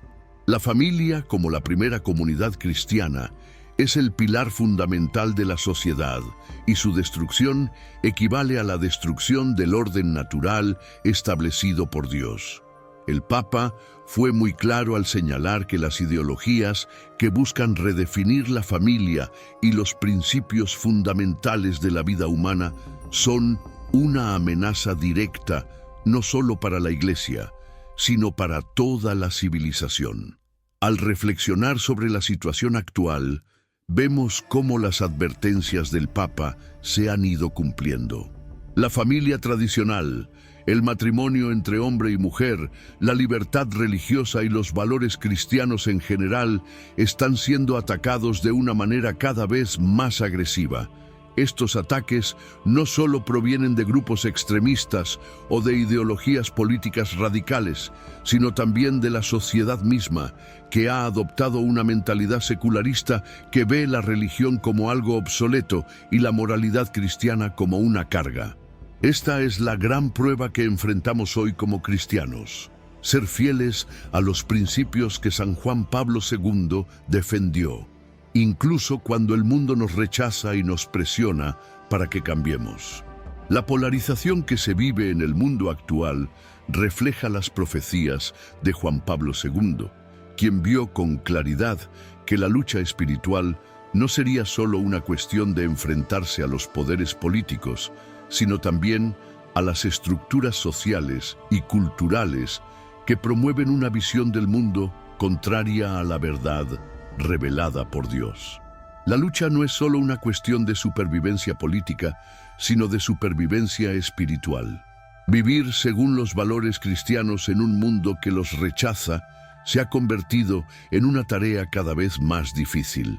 La familia, como la primera comunidad cristiana, es el pilar fundamental de la sociedad, y su destrucción equivale a la destrucción del orden natural establecido por Dios. El Papa fue muy claro al señalar que las ideologías que buscan redefinir la familia y los principios fundamentales de la vida humana son una amenaza directa no solo para la Iglesia, sino para toda la civilización. Al reflexionar sobre la situación actual, vemos cómo las advertencias del Papa se han ido cumpliendo. La familia tradicional, el matrimonio entre hombre y mujer, la libertad religiosa y los valores cristianos en general están siendo atacados de una manera cada vez más agresiva. Estos ataques no solo provienen de grupos extremistas o de ideologías políticas radicales, sino también de la sociedad misma, que ha adoptado una mentalidad secularista que ve la religión como algo obsoleto y la moralidad cristiana como una carga. Esta es la gran prueba que enfrentamos hoy como cristianos: ser fieles a los principios que San Juan Pablo II defendió, incluso cuando el mundo nos rechaza y nos presiona para que cambiemos. La polarización que se vive en el mundo actual refleja las profecías de Juan Pablo II, quien vio con claridad que la lucha espiritual no sería solo una cuestión de enfrentarse a los poderes políticos, sino también a las estructuras sociales y culturales que promueven una visión del mundo contraria a la verdad revelada por Dios. La lucha no es solo una cuestión de supervivencia política, sino de supervivencia espiritual. Vivir según los valores cristianos en un mundo que los rechaza se ha convertido en una tarea cada vez más difícil.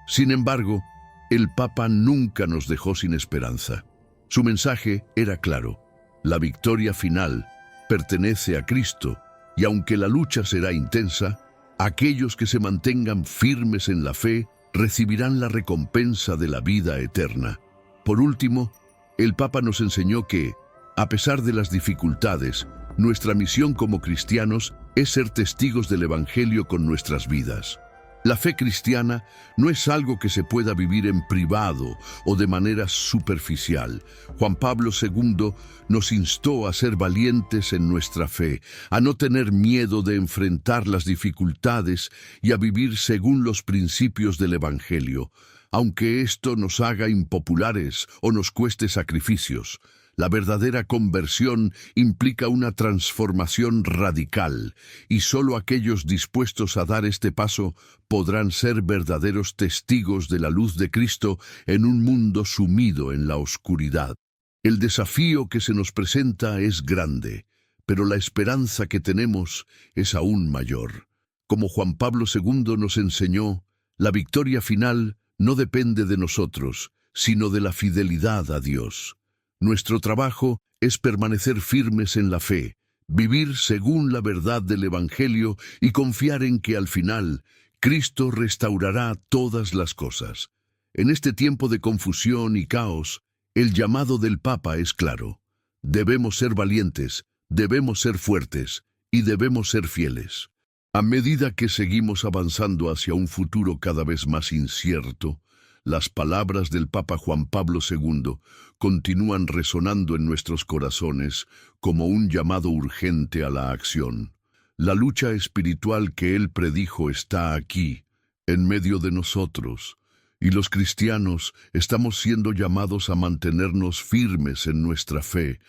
Sin embargo, el Papa nunca nos dejó sin esperanza. Su mensaje era claro: la victoria final pertenece a Cristo, y aunque la lucha será intensa, aquellos que se mantengan firmes en la fe recibirán la recompensa de la vida eterna. Por último, el Papa nos enseñó que, a pesar de las dificultades, nuestra misión como cristianos es ser testigos del Evangelio con nuestras vidas. La fe cristiana no es algo que se pueda vivir en privado o de manera superficial. Juan Pablo II nos instó a ser valientes en nuestra fe, a no tener miedo de enfrentar las dificultades y a vivir según los principios del Evangelio, aunque esto nos haga impopulares o nos cueste sacrificios. La verdadera conversión implica una transformación radical, y solo aquellos dispuestos a dar este paso podrán ser verdaderos testigos de la luz de Cristo en un mundo sumido en la oscuridad. El desafío que se nos presenta es grande, pero la esperanza que tenemos es aún mayor. Como Juan Pablo II nos enseñó, la victoria final no depende de nosotros, sino de la fidelidad a Dios. Nuestro trabajo es permanecer firmes en la fe, vivir según la verdad del Evangelio y confiar en que al final Cristo restaurará todas las cosas. En este tiempo de confusión y caos, el llamado del Papa es claro: debemos ser valientes, debemos ser fuertes y debemos ser fieles. A medida que seguimos avanzando hacia un futuro cada vez más incierto, las palabras del Papa Juan Pablo II continúan resonando en nuestros corazones como un llamado urgente a la acción. La lucha espiritual que él predijo está aquí, en medio de nosotros, y los cristianos estamos siendo llamados a mantenernos firmes en nuestra fe,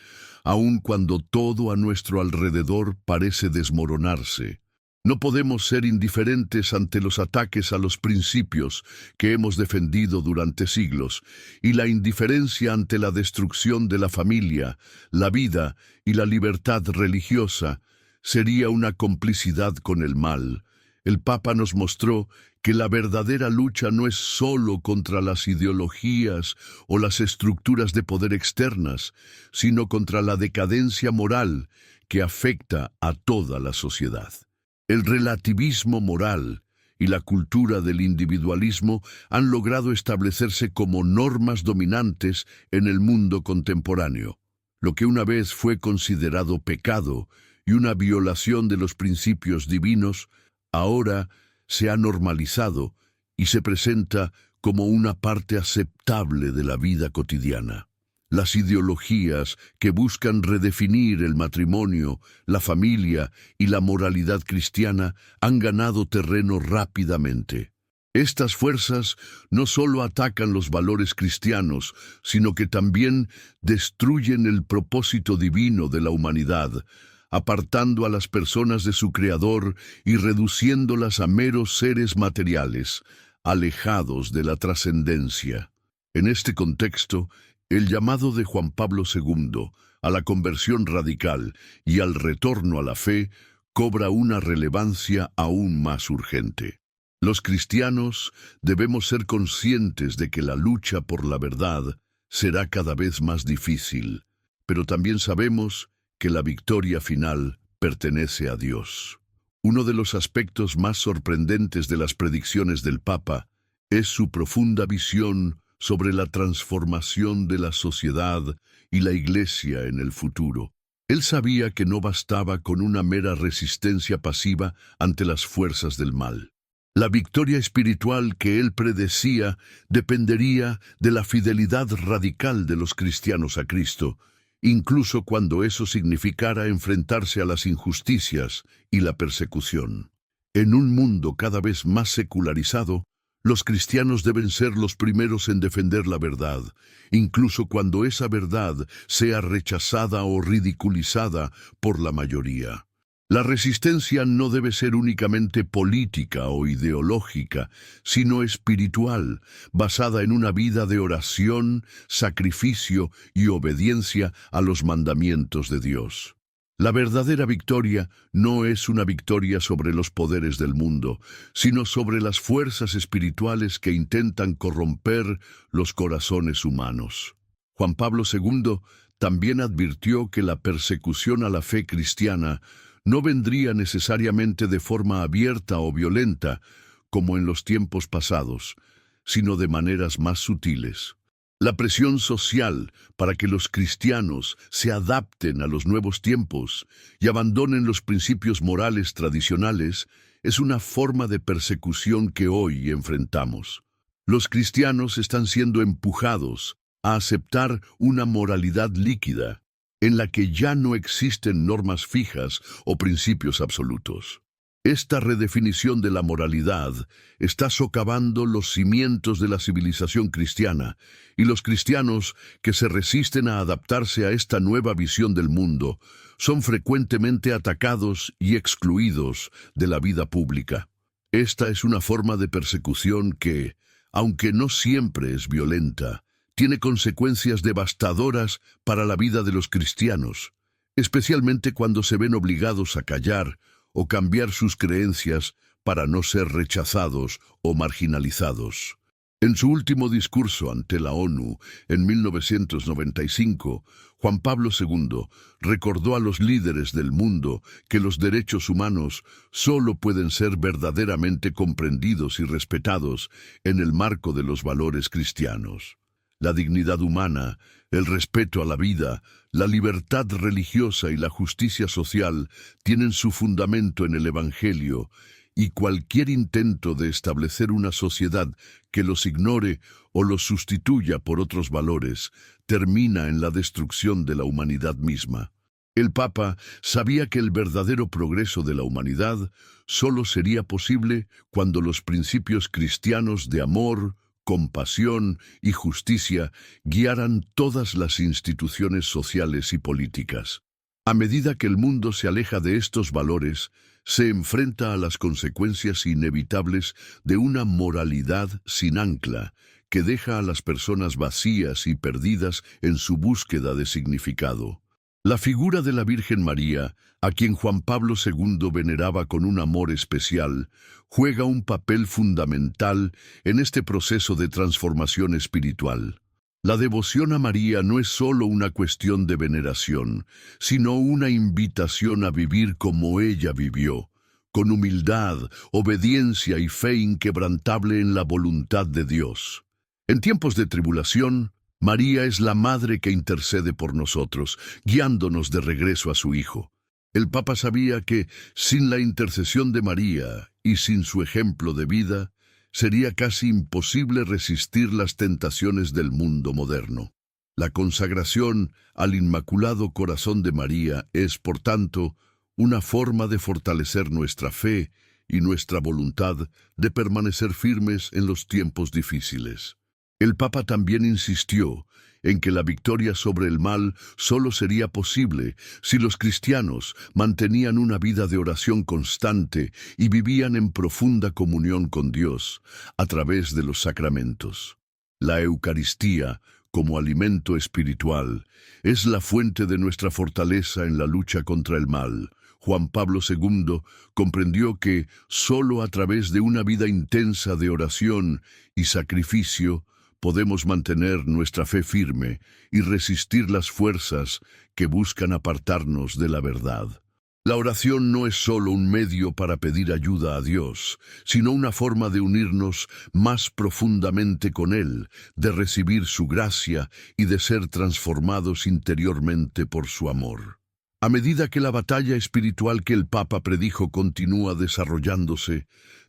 aun cuando todo a nuestro alrededor parece desmoronarse. No podemos ser indiferentes ante los ataques a los principios que hemos defendido durante siglos y la indiferencia ante la destrucción de la familia, la vida y la libertad religiosa sería una complicidad con el mal. El Papa nos mostró que la verdadera lucha no es solo contra las ideologías o las estructuras de poder externas, sino contra la decadencia moral que afecta a toda la sociedad. El relativismo moral y la cultura del individualismo han logrado establecerse como normas dominantes en el mundo contemporáneo. Lo que una vez fue considerado pecado y una violación de los principios divinos, ahora se ha normalizado y se presenta como una parte aceptable de la vida cotidiana. Las ideologías que buscan redefinir el matrimonio, la familia y la moralidad cristiana han ganado terreno rápidamente. Estas fuerzas no solo atacan los valores cristianos, sino que también destruyen el propósito divino de la humanidad, apartando a las personas de su Creador y reduciéndolas a meros seres materiales, alejados de la trascendencia. En este contexto, el llamado de Juan Pablo II a la conversión radical y al retorno a la fe cobra una relevancia aún más urgente. Los cristianos debemos ser conscientes de que la lucha por la verdad será cada vez más difícil, pero también sabemos que la victoria final pertenece a Dios. Uno de los aspectos más sorprendentes de las predicciones del Papa es su profunda visión sobre la transformación de la sociedad y la Iglesia en el futuro. Él sabía que no bastaba con una mera resistencia pasiva ante las fuerzas del mal. La victoria espiritual que él predecía dependería de la fidelidad radical de los cristianos a Cristo, incluso cuando eso significara enfrentarse a las injusticias y la persecución. En un mundo cada vez más secularizado, los cristianos deben ser los primeros en defender la verdad, incluso cuando esa verdad sea rechazada o ridiculizada por la mayoría. La resistencia no debe ser únicamente política o ideológica, sino espiritual, basada en una vida de oración, sacrificio y obediencia a los mandamientos de Dios. La verdadera victoria no es una victoria sobre los poderes del mundo, sino sobre las fuerzas espirituales que intentan corromper los corazones humanos. Juan Pablo II también advirtió que la persecución a la fe cristiana no vendría necesariamente de forma abierta o violenta, como en los tiempos pasados, sino de maneras más sutiles. La presión social para que los cristianos se adapten a los nuevos tiempos y abandonen los principios morales tradicionales es una forma de persecución que hoy enfrentamos. Los cristianos están siendo empujados a aceptar una moralidad líquida, en la que ya no existen normas fijas o principios absolutos. Esta redefinición de la moralidad está socavando los cimientos de la civilización cristiana, y los cristianos que se resisten a adaptarse a esta nueva visión del mundo son frecuentemente atacados y excluidos de la vida pública. Esta es una forma de persecución que, aunque no siempre es violenta, tiene consecuencias devastadoras para la vida de los cristianos, especialmente cuando se ven obligados a callar o cambiar sus creencias para no ser rechazados o marginalizados. En su último discurso ante la ONU, en 1995, Juan Pablo II recordó a los líderes del mundo que los derechos humanos solo pueden ser verdaderamente comprendidos y respetados en el marco de los valores cristianos. La dignidad humana, el respeto a la vida, la libertad religiosa y la justicia social tienen su fundamento en el Evangelio, y cualquier intento de establecer una sociedad que los ignore o los sustituya por otros valores termina en la destrucción de la humanidad misma. El Papa sabía que el verdadero progreso de la humanidad solo sería posible cuando los principios cristianos de amor, compasión y justicia guiaran todas las instituciones sociales y políticas. A medida que el mundo se aleja de estos valores, se enfrenta a las consecuencias inevitables de una moralidad sin ancla, que deja a las personas vacías y perdidas en su búsqueda de significado. La figura de la Virgen María, a quien Juan Pablo II veneraba con un amor especial, juega un papel fundamental en este proceso de transformación espiritual. La devoción a María no es solo una cuestión de veneración, sino una invitación a vivir como ella vivió, con humildad, obediencia y fe inquebrantable en la voluntad de Dios. En tiempos de tribulación, María es la madre que intercede por nosotros, guiándonos de regreso a su Hijo. El Papa sabía que, sin la intercesión de María y sin su ejemplo de vida, sería casi imposible resistir las tentaciones del mundo moderno. La consagración al Inmaculado Corazón de María es, por tanto, una forma de fortalecer nuestra fe y nuestra voluntad de permanecer firmes en los tiempos difíciles. El Papa también insistió en que la victoria sobre el mal solo sería posible si los cristianos mantenían una vida de oración constante y vivían en profunda comunión con Dios a través de los sacramentos. La Eucaristía, como alimento espiritual, es la fuente de nuestra fortaleza en la lucha contra el mal. Juan Pablo II comprendió que solo a través de una vida intensa de oración y sacrificio podemos mantener nuestra fe firme y resistir las fuerzas que buscan apartarnos de la verdad. La oración no es solo un medio para pedir ayuda a Dios, sino una forma de unirnos más profundamente con Él, de recibir su gracia y de ser transformados interiormente por su amor. A medida que la batalla espiritual que el Papa predijo continúa desarrollándose,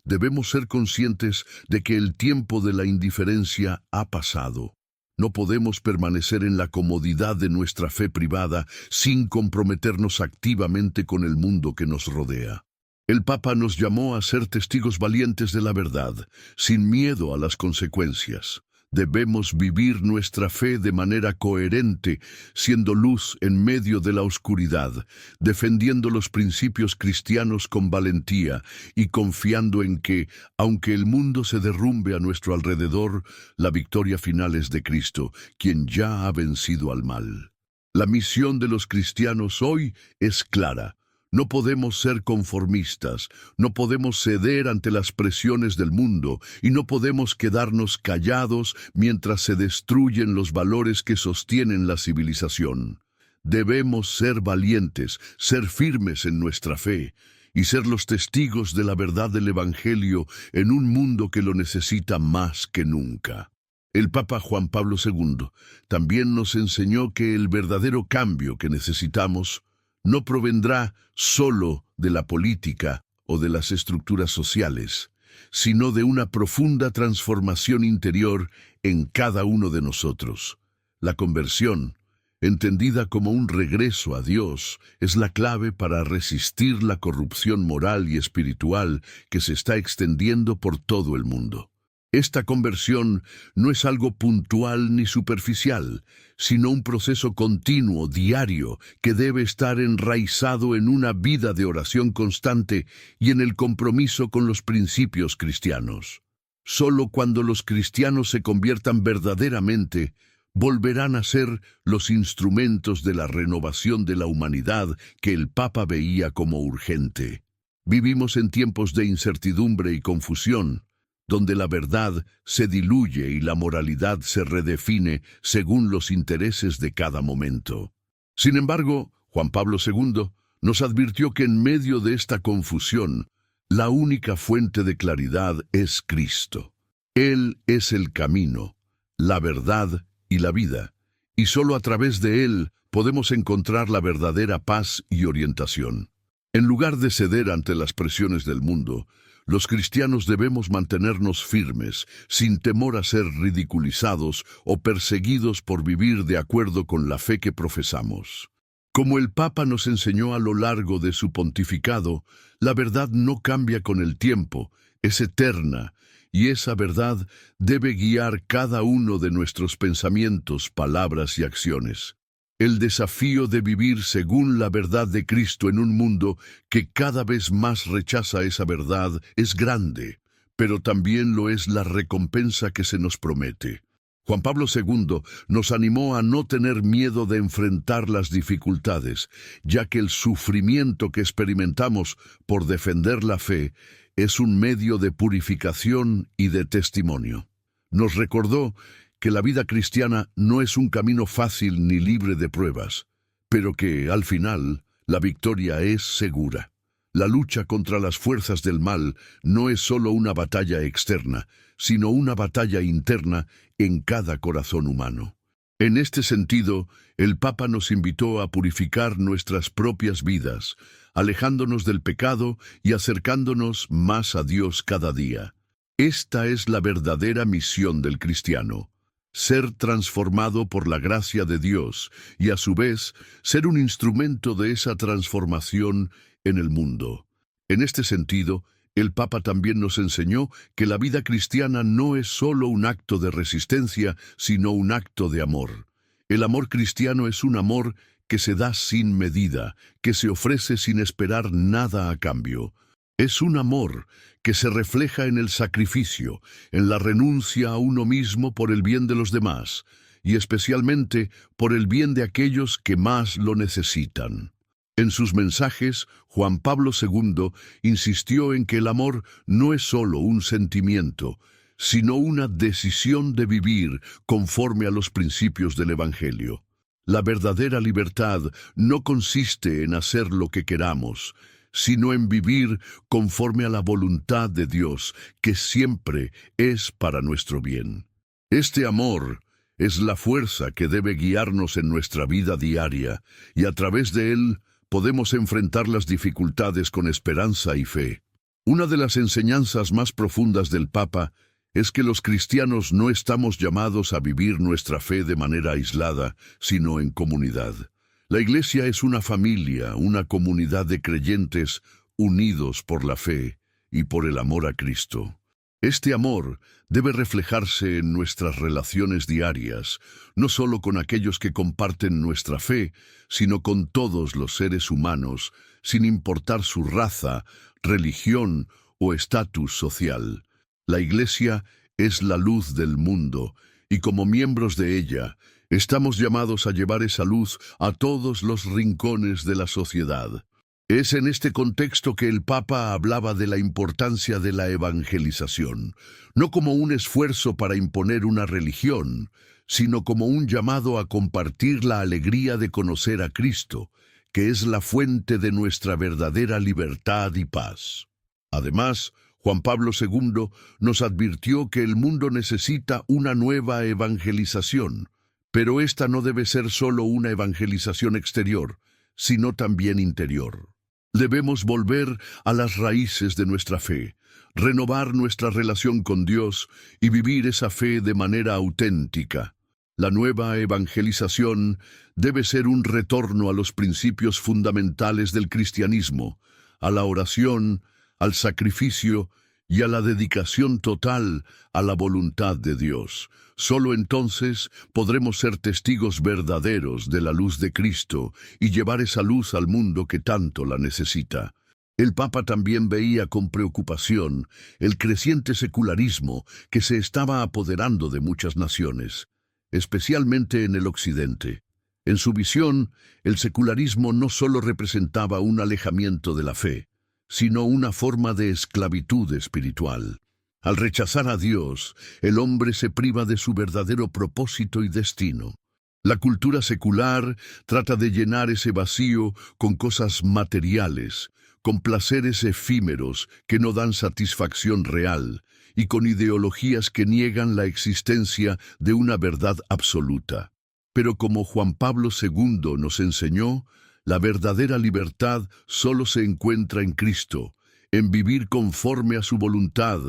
debemos ser conscientes de que el tiempo de la indiferencia ha pasado. No podemos permanecer en la comodidad de nuestra fe privada sin comprometernos activamente con el mundo que nos rodea. El Papa nos llamó a ser testigos valientes de la verdad, sin miedo a las consecuencias. Debemos vivir nuestra fe de manera coherente, siendo luz en medio de la oscuridad, defendiendo los principios cristianos con valentía y confiando en que, aunque el mundo se derrumbe a nuestro alrededor, la victoria final es de Cristo, quien ya ha vencido al mal. La misión de los cristianos hoy es clara. No podemos ser conformistas, no podemos ceder ante las presiones del mundo y no podemos quedarnos callados mientras se destruyen los valores que sostienen la civilización. Debemos ser valientes, ser firmes en nuestra fe y ser los testigos de la verdad del Evangelio en un mundo que lo necesita más que nunca. El Papa Juan Pablo II también nos enseñó que el verdadero cambio que necesitamos no provendrá solo de la política o de las estructuras sociales, sino de una profunda transformación interior en cada uno de nosotros. La conversión, entendida como un regreso a Dios, es la clave para resistir la corrupción moral y espiritual que se está extendiendo por todo el mundo. Esta conversión no es algo puntual ni superficial, sino un proceso continuo, diario, que debe estar enraizado en una vida de oración constante y en el compromiso con los principios cristianos. Solo cuando los cristianos se conviertan verdaderamente, volverán a ser los instrumentos de la renovación de la humanidad que el Papa veía como urgente. Vivimos en tiempos de incertidumbre y confusión, donde la verdad se diluye y la moralidad se redefine según los intereses de cada momento. Sin embargo, Juan Pablo II nos advirtió que en medio de esta confusión, la única fuente de claridad es Cristo. Él es el camino, la verdad y la vida, y solo a través de él podemos encontrar la verdadera paz y orientación. En lugar de ceder ante las presiones del mundo, los cristianos debemos mantenernos firmes, sin temor a ser ridiculizados o perseguidos por vivir de acuerdo con la fe que profesamos. Como el Papa nos enseñó a lo largo de su pontificado, la verdad no cambia con el tiempo, es eterna, y esa verdad debe guiar cada uno de nuestros pensamientos, palabras y acciones. El desafío de vivir según la verdad de Cristo en un mundo que cada vez más rechaza esa verdad es grande, pero también lo es la recompensa que se nos promete. Juan Pablo II nos animó a no tener miedo de enfrentar las dificultades, ya que el sufrimiento que experimentamos por defender la fe es un medio de purificación y de testimonio. Nos recordó que la vida cristiana no es un camino fácil ni libre de pruebas, pero que, al final, la victoria es segura. La lucha contra las fuerzas del mal no es solo una batalla externa, sino una batalla interna en cada corazón humano. En este sentido, el Papa nos invitó a purificar nuestras propias vidas, alejándonos del pecado y acercándonos más a Dios cada día. Esta es la verdadera misión del cristiano: ser transformado por la gracia de Dios y, a su vez, ser un instrumento de esa transformación en el mundo. En este sentido, el Papa también nos enseñó que la vida cristiana no es solo un acto de resistencia, sino un acto de amor. El amor cristiano es un amor que se da sin medida, que se ofrece sin esperar nada a cambio. Es un amor que se refleja en el sacrificio, en la renuncia a uno mismo por el bien de los demás, y especialmente por el bien de aquellos que más lo necesitan. En sus mensajes, Juan Pablo II insistió en que el amor no es solo un sentimiento, sino una decisión de vivir conforme a los principios del Evangelio. La verdadera libertad no consiste en hacer lo que queramos, sino en vivir conforme a la voluntad de Dios, que siempre es para nuestro bien. Este amor es la fuerza que debe guiarnos en nuestra vida diaria, y a través de él podemos enfrentar las dificultades con esperanza y fe. Una de las enseñanzas más profundas del Papa es que los cristianos no estamos llamados a vivir nuestra fe de manera aislada, sino en comunidad. La Iglesia es una familia, una comunidad de creyentes unidos por la fe y por el amor a Cristo. Este amor debe reflejarse en nuestras relaciones diarias, no solo con aquellos que comparten nuestra fe, sino con todos los seres humanos, sin importar su raza, religión o estatus social. La Iglesia es la luz del mundo, y como miembros de ella, estamos llamados a llevar esa luz a todos los rincones de la sociedad. Es en este contexto que el Papa hablaba de la importancia de la evangelización, no como un esfuerzo para imponer una religión, sino como un llamado a compartir la alegría de conocer a Cristo, que es la fuente de nuestra verdadera libertad y paz. Además, Juan Pablo II nos advirtió que el mundo necesita una nueva evangelización, pero esta no debe ser solo una evangelización exterior, sino también interior. Debemos volver a las raíces de nuestra fe, renovar nuestra relación con Dios y vivir esa fe de manera auténtica. La nueva evangelización debe ser un retorno a los principios fundamentales del cristianismo, a la oración, al sacrificio y a la dedicación total a la voluntad de Dios. Solo entonces podremos ser testigos verdaderos de la luz de Cristo y llevar esa luz al mundo que tanto la necesita. El Papa también veía con preocupación el creciente secularismo que se estaba apoderando de muchas naciones, especialmente en el Occidente. En su visión, el secularismo no solo representaba un alejamiento de la fe, sino una forma de esclavitud espiritual. Al rechazar a Dios, el hombre se priva de su verdadero propósito y destino. La cultura secular trata de llenar ese vacío con cosas materiales, con placeres efímeros que no dan satisfacción real, y con ideologías que niegan la existencia de una verdad absoluta. Pero como Juan Pablo II nos enseñó, la verdadera libertad solo se encuentra en Cristo, en vivir conforme a su voluntad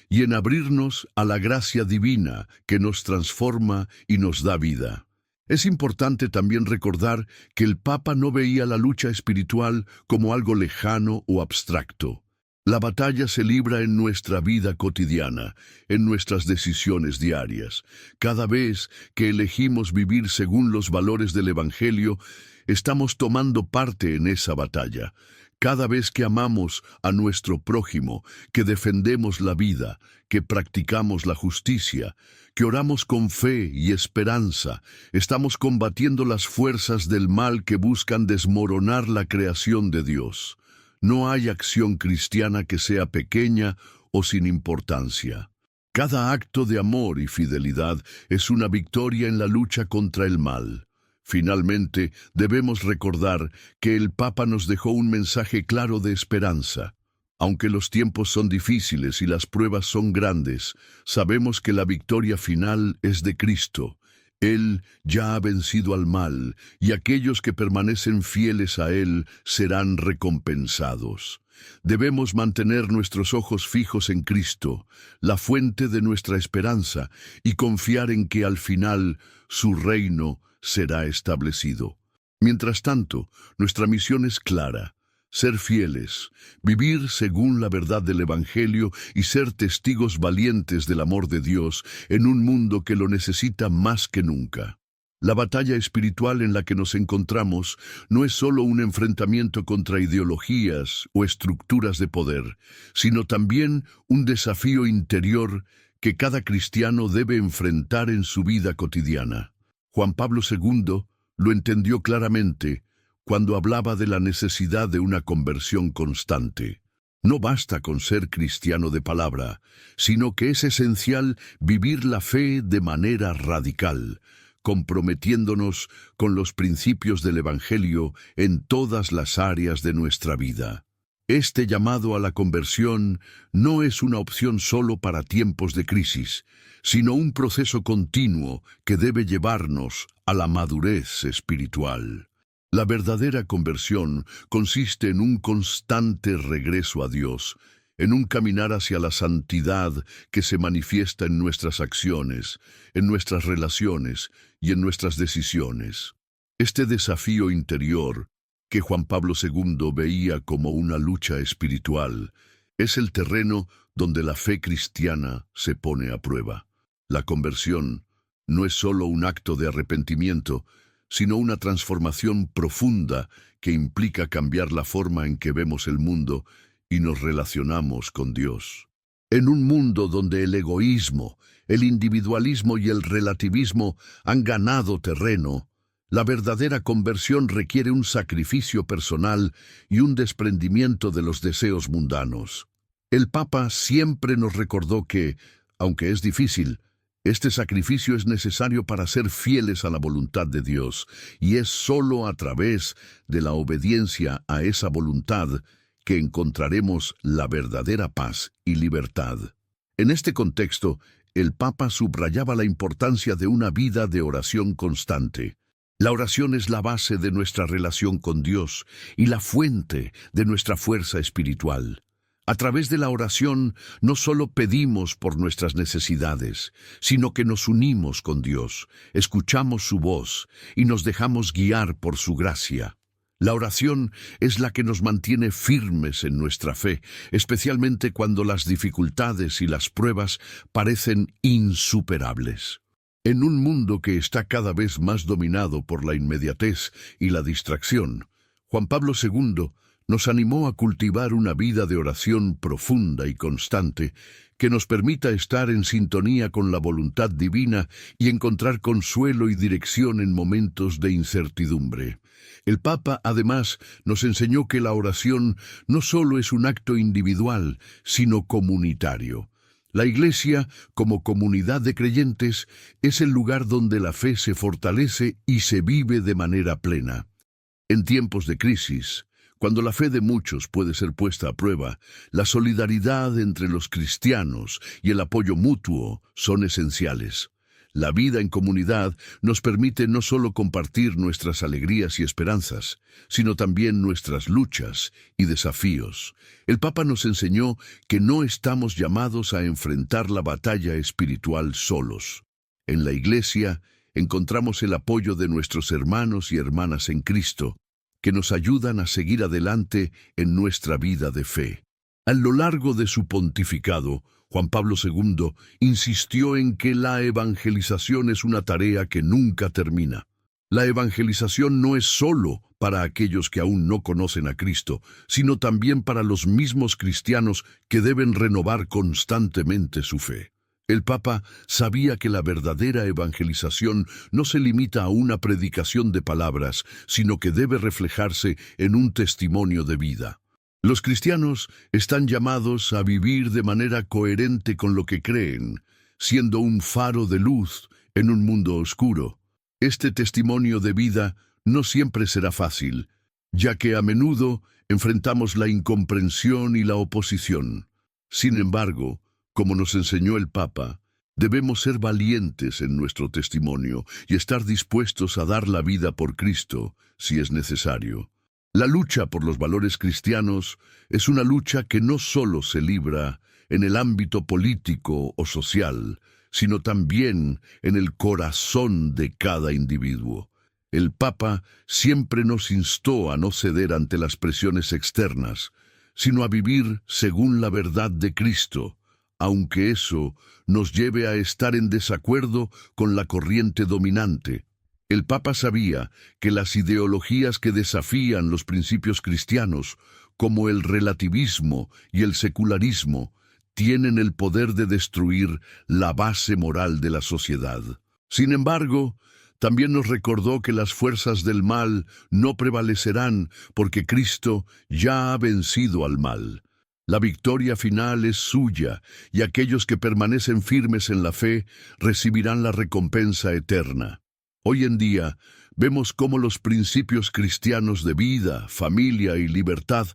y en abrirnos a la gracia divina que nos transforma y nos da vida. Es importante también recordar que el Papa no veía la lucha espiritual como algo lejano o abstracto. La batalla se libra en nuestra vida cotidiana, en nuestras decisiones diarias. Cada vez que elegimos vivir según los valores del Evangelio, estamos tomando parte en esa batalla. Cada vez que amamos a nuestro prójimo, que defendemos la vida, que practicamos la justicia, que oramos con fe y esperanza, estamos combatiendo las fuerzas del mal que buscan desmoronar la creación de Dios. No hay acción cristiana que sea pequeña o sin importancia. Cada acto de amor y fidelidad es una victoria en la lucha contra el mal. Finalmente, debemos recordar que el Papa nos dejó un mensaje claro de esperanza. Aunque los tiempos son difíciles y las pruebas son grandes, sabemos que la victoria final es de Cristo. Él ya ha vencido al mal, y aquellos que permanecen fieles a Él serán recompensados. Debemos mantener nuestros ojos fijos en Cristo, la fuente de nuestra esperanza, y confiar en que al final su reino será establecido. Mientras tanto, nuestra misión es clara: ser fieles, vivir según la verdad del Evangelio y ser testigos valientes del amor de Dios en un mundo que lo necesita más que nunca. La batalla espiritual en la que nos encontramos no es solo un enfrentamiento contra ideologías o estructuras de poder, sino también un desafío interior que cada cristiano debe enfrentar en su vida cotidiana. Juan Pablo II lo entendió claramente cuando hablaba de la necesidad de una conversión constante. No basta con ser cristiano de palabra, sino que es esencial vivir la fe de manera radical, comprometiéndonos con los principios del Evangelio en todas las áreas de nuestra vida. Este llamado a la conversión no es una opción solo para tiempos de crisis, sino un proceso continuo que debe llevarnos a la madurez espiritual. La verdadera conversión consiste en un constante regreso a Dios, en un caminar hacia la santidad que se manifiesta en nuestras acciones, en nuestras relaciones y en nuestras decisiones. Este desafío interior, que Juan Pablo II veía como una lucha espiritual, es el terreno donde la fe cristiana se pone a prueba. La conversión no es solo un acto de arrepentimiento, sino una transformación profunda que implica cambiar la forma en que vemos el mundo y nos relacionamos con Dios. En un mundo donde el egoísmo, el individualismo y el relativismo han ganado terreno, la verdadera conversión requiere un sacrificio personal y un desprendimiento de los deseos mundanos. El Papa siempre nos recordó que, aunque es difícil, este sacrificio es necesario para ser fieles a la voluntad de Dios, y es solo a través de la obediencia a esa voluntad que encontraremos la verdadera paz y libertad. En este contexto, el Papa subrayaba la importancia de una vida de oración constante. La oración es la base de nuestra relación con Dios y la fuente de nuestra fuerza espiritual. A través de la oración no solo pedimos por nuestras necesidades, sino que nos unimos con Dios, escuchamos su voz y nos dejamos guiar por su gracia. La oración es la que nos mantiene firmes en nuestra fe, especialmente cuando las dificultades y las pruebas parecen insuperables. En un mundo que está cada vez más dominado por la inmediatez y la distracción, Juan Pablo II nos animó a cultivar una vida de oración profunda y constante que nos permita estar en sintonía con la voluntad divina y encontrar consuelo y dirección en momentos de incertidumbre. El Papa, además, nos enseñó que la oración no solo es un acto individual, sino comunitario. La Iglesia, como comunidad de creyentes, es el lugar donde la fe se fortalece y se vive de manera plena. En tiempos de crisis, Cuando la fe de muchos puede ser puesta a prueba, la solidaridad entre los cristianos y el apoyo mutuo son esenciales. La vida en comunidad nos permite no solo compartir nuestras alegrías y esperanzas, sino también nuestras luchas y desafíos. El Papa nos enseñó que no estamos llamados a enfrentar la batalla espiritual solos. En la Iglesia encontramos el apoyo de nuestros hermanos y hermanas en Cristo, que nos ayudan a seguir adelante en nuestra vida de fe. A lo largo de su pontificado, Juan Pablo II insistió en que la evangelización es una tarea que nunca termina. La evangelización no es solo para aquellos que aún no conocen a Cristo, sino también para los mismos cristianos que deben renovar constantemente su fe. El Papa sabía que la verdadera evangelización no se limita a una predicación de palabras, sino que debe reflejarse en un testimonio de vida. Los cristianos están llamados a vivir de manera coherente con lo que creen, siendo un faro de luz en un mundo oscuro. Este testimonio de vida no siempre será fácil, ya que a menudo enfrentamos la incomprensión y la oposición. Sin embargo, como nos enseñó el Papa, debemos ser valientes en nuestro testimonio y estar dispuestos a dar la vida por Cristo, si es necesario. La lucha por los valores cristianos es una lucha que no solo se libra en el ámbito político o social, sino también en el corazón de cada individuo. El Papa siempre nos instó a no ceder ante las presiones externas, sino a vivir según la verdad de Cristo, aunque eso nos lleve a estar en desacuerdo con la corriente dominante. El Papa sabía que las ideologías que desafían los principios cristianos, como el relativismo y el secularismo, tienen el poder de destruir la base moral de la sociedad. Sin embargo, también nos recordó que las fuerzas del mal no prevalecerán porque Cristo ya ha vencido al mal. La victoria final es suya, y aquellos que permanecen firmes en la fe recibirán la recompensa eterna. Hoy en día, vemos cómo los principios cristianos de vida, familia y libertad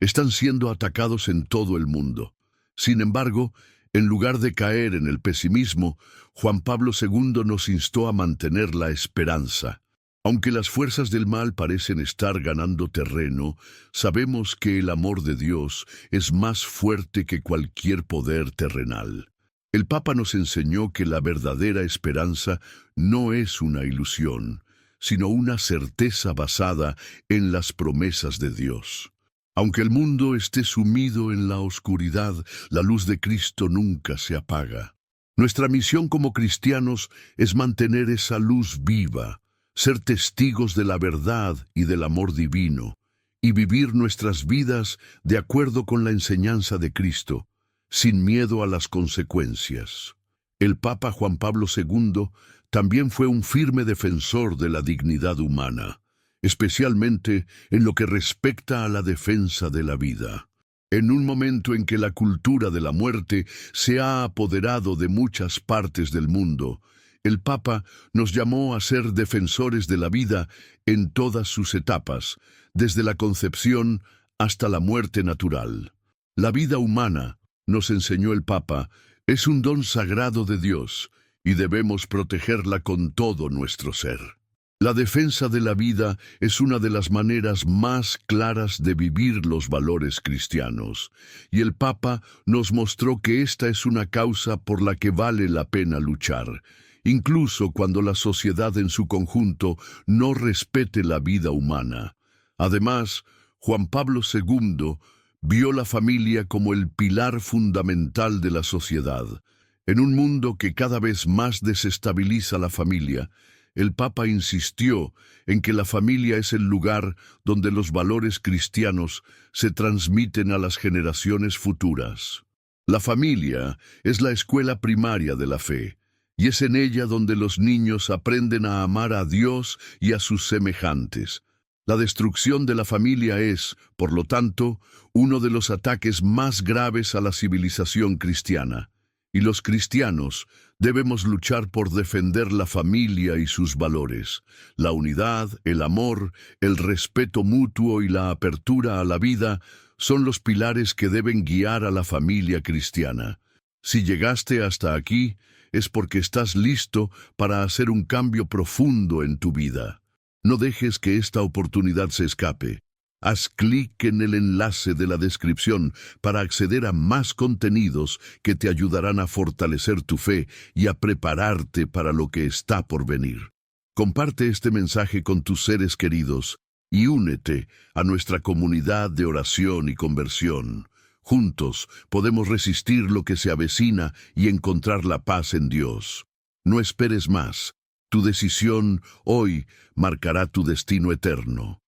están siendo atacados en todo el mundo. Sin embargo, en lugar de caer en el pesimismo, Juan Pablo II nos instó a mantener la esperanza. Aunque las fuerzas del mal parecen estar ganando terreno, sabemos que el amor de Dios es más fuerte que cualquier poder terrenal. El Papa nos enseñó que la verdadera esperanza no es una ilusión, sino una certeza basada en las promesas de Dios. Aunque el mundo esté sumido en la oscuridad, la luz de Cristo nunca se apaga. Nuestra misión como cristianos es mantener esa luz viva, ser testigos de la verdad y del amor divino, y vivir nuestras vidas de acuerdo con la enseñanza de Cristo, sin miedo a las consecuencias. El Papa Juan Pablo II también fue un firme defensor de la dignidad humana, especialmente en lo que respecta a la defensa de la vida. En un momento en que la cultura de la muerte se ha apoderado de muchas partes del mundo, el Papa nos llamó a ser defensores de la vida en todas sus etapas, desde la concepción hasta la muerte natural. La vida humana, nos enseñó el Papa, es un don sagrado de Dios y debemos protegerla con todo nuestro ser. La defensa de la vida es una de las maneras más claras de vivir los valores cristianos, y el Papa nos mostró que esta es una causa por la que vale la pena luchar, incluso cuando la sociedad en su conjunto no respete la vida humana. Además, Juan Pablo II vio la familia como el pilar fundamental de la sociedad. En un mundo que cada vez más desestabiliza la familia, el Papa insistió en que la familia es el lugar donde los valores cristianos se transmiten a las generaciones futuras. La familia es la escuela primaria de la fe, y es en ella donde los niños aprenden a amar a Dios y a sus semejantes. La destrucción de la familia es, por lo tanto, uno de los ataques más graves a la civilización cristiana. Y los cristianos debemos luchar por defender la familia y sus valores, la unidad, el amor, el respeto mutuo y la apertura a la vida son los pilares que deben guiar a la familia cristiana. Si llegaste hasta aquí, es porque estás listo para hacer un cambio profundo en tu vida. No dejes que esta oportunidad se escape. Haz clic en el enlace de la descripción para acceder a más contenidos que te ayudarán a fortalecer tu fe y a prepararte para lo que está por venir. Comparte este mensaje con tus seres queridos y únete a nuestra comunidad de oración y conversión. Juntos podemos resistir lo que se avecina y encontrar la paz en Dios. No esperes más. Tu decisión hoy marcará tu destino eterno.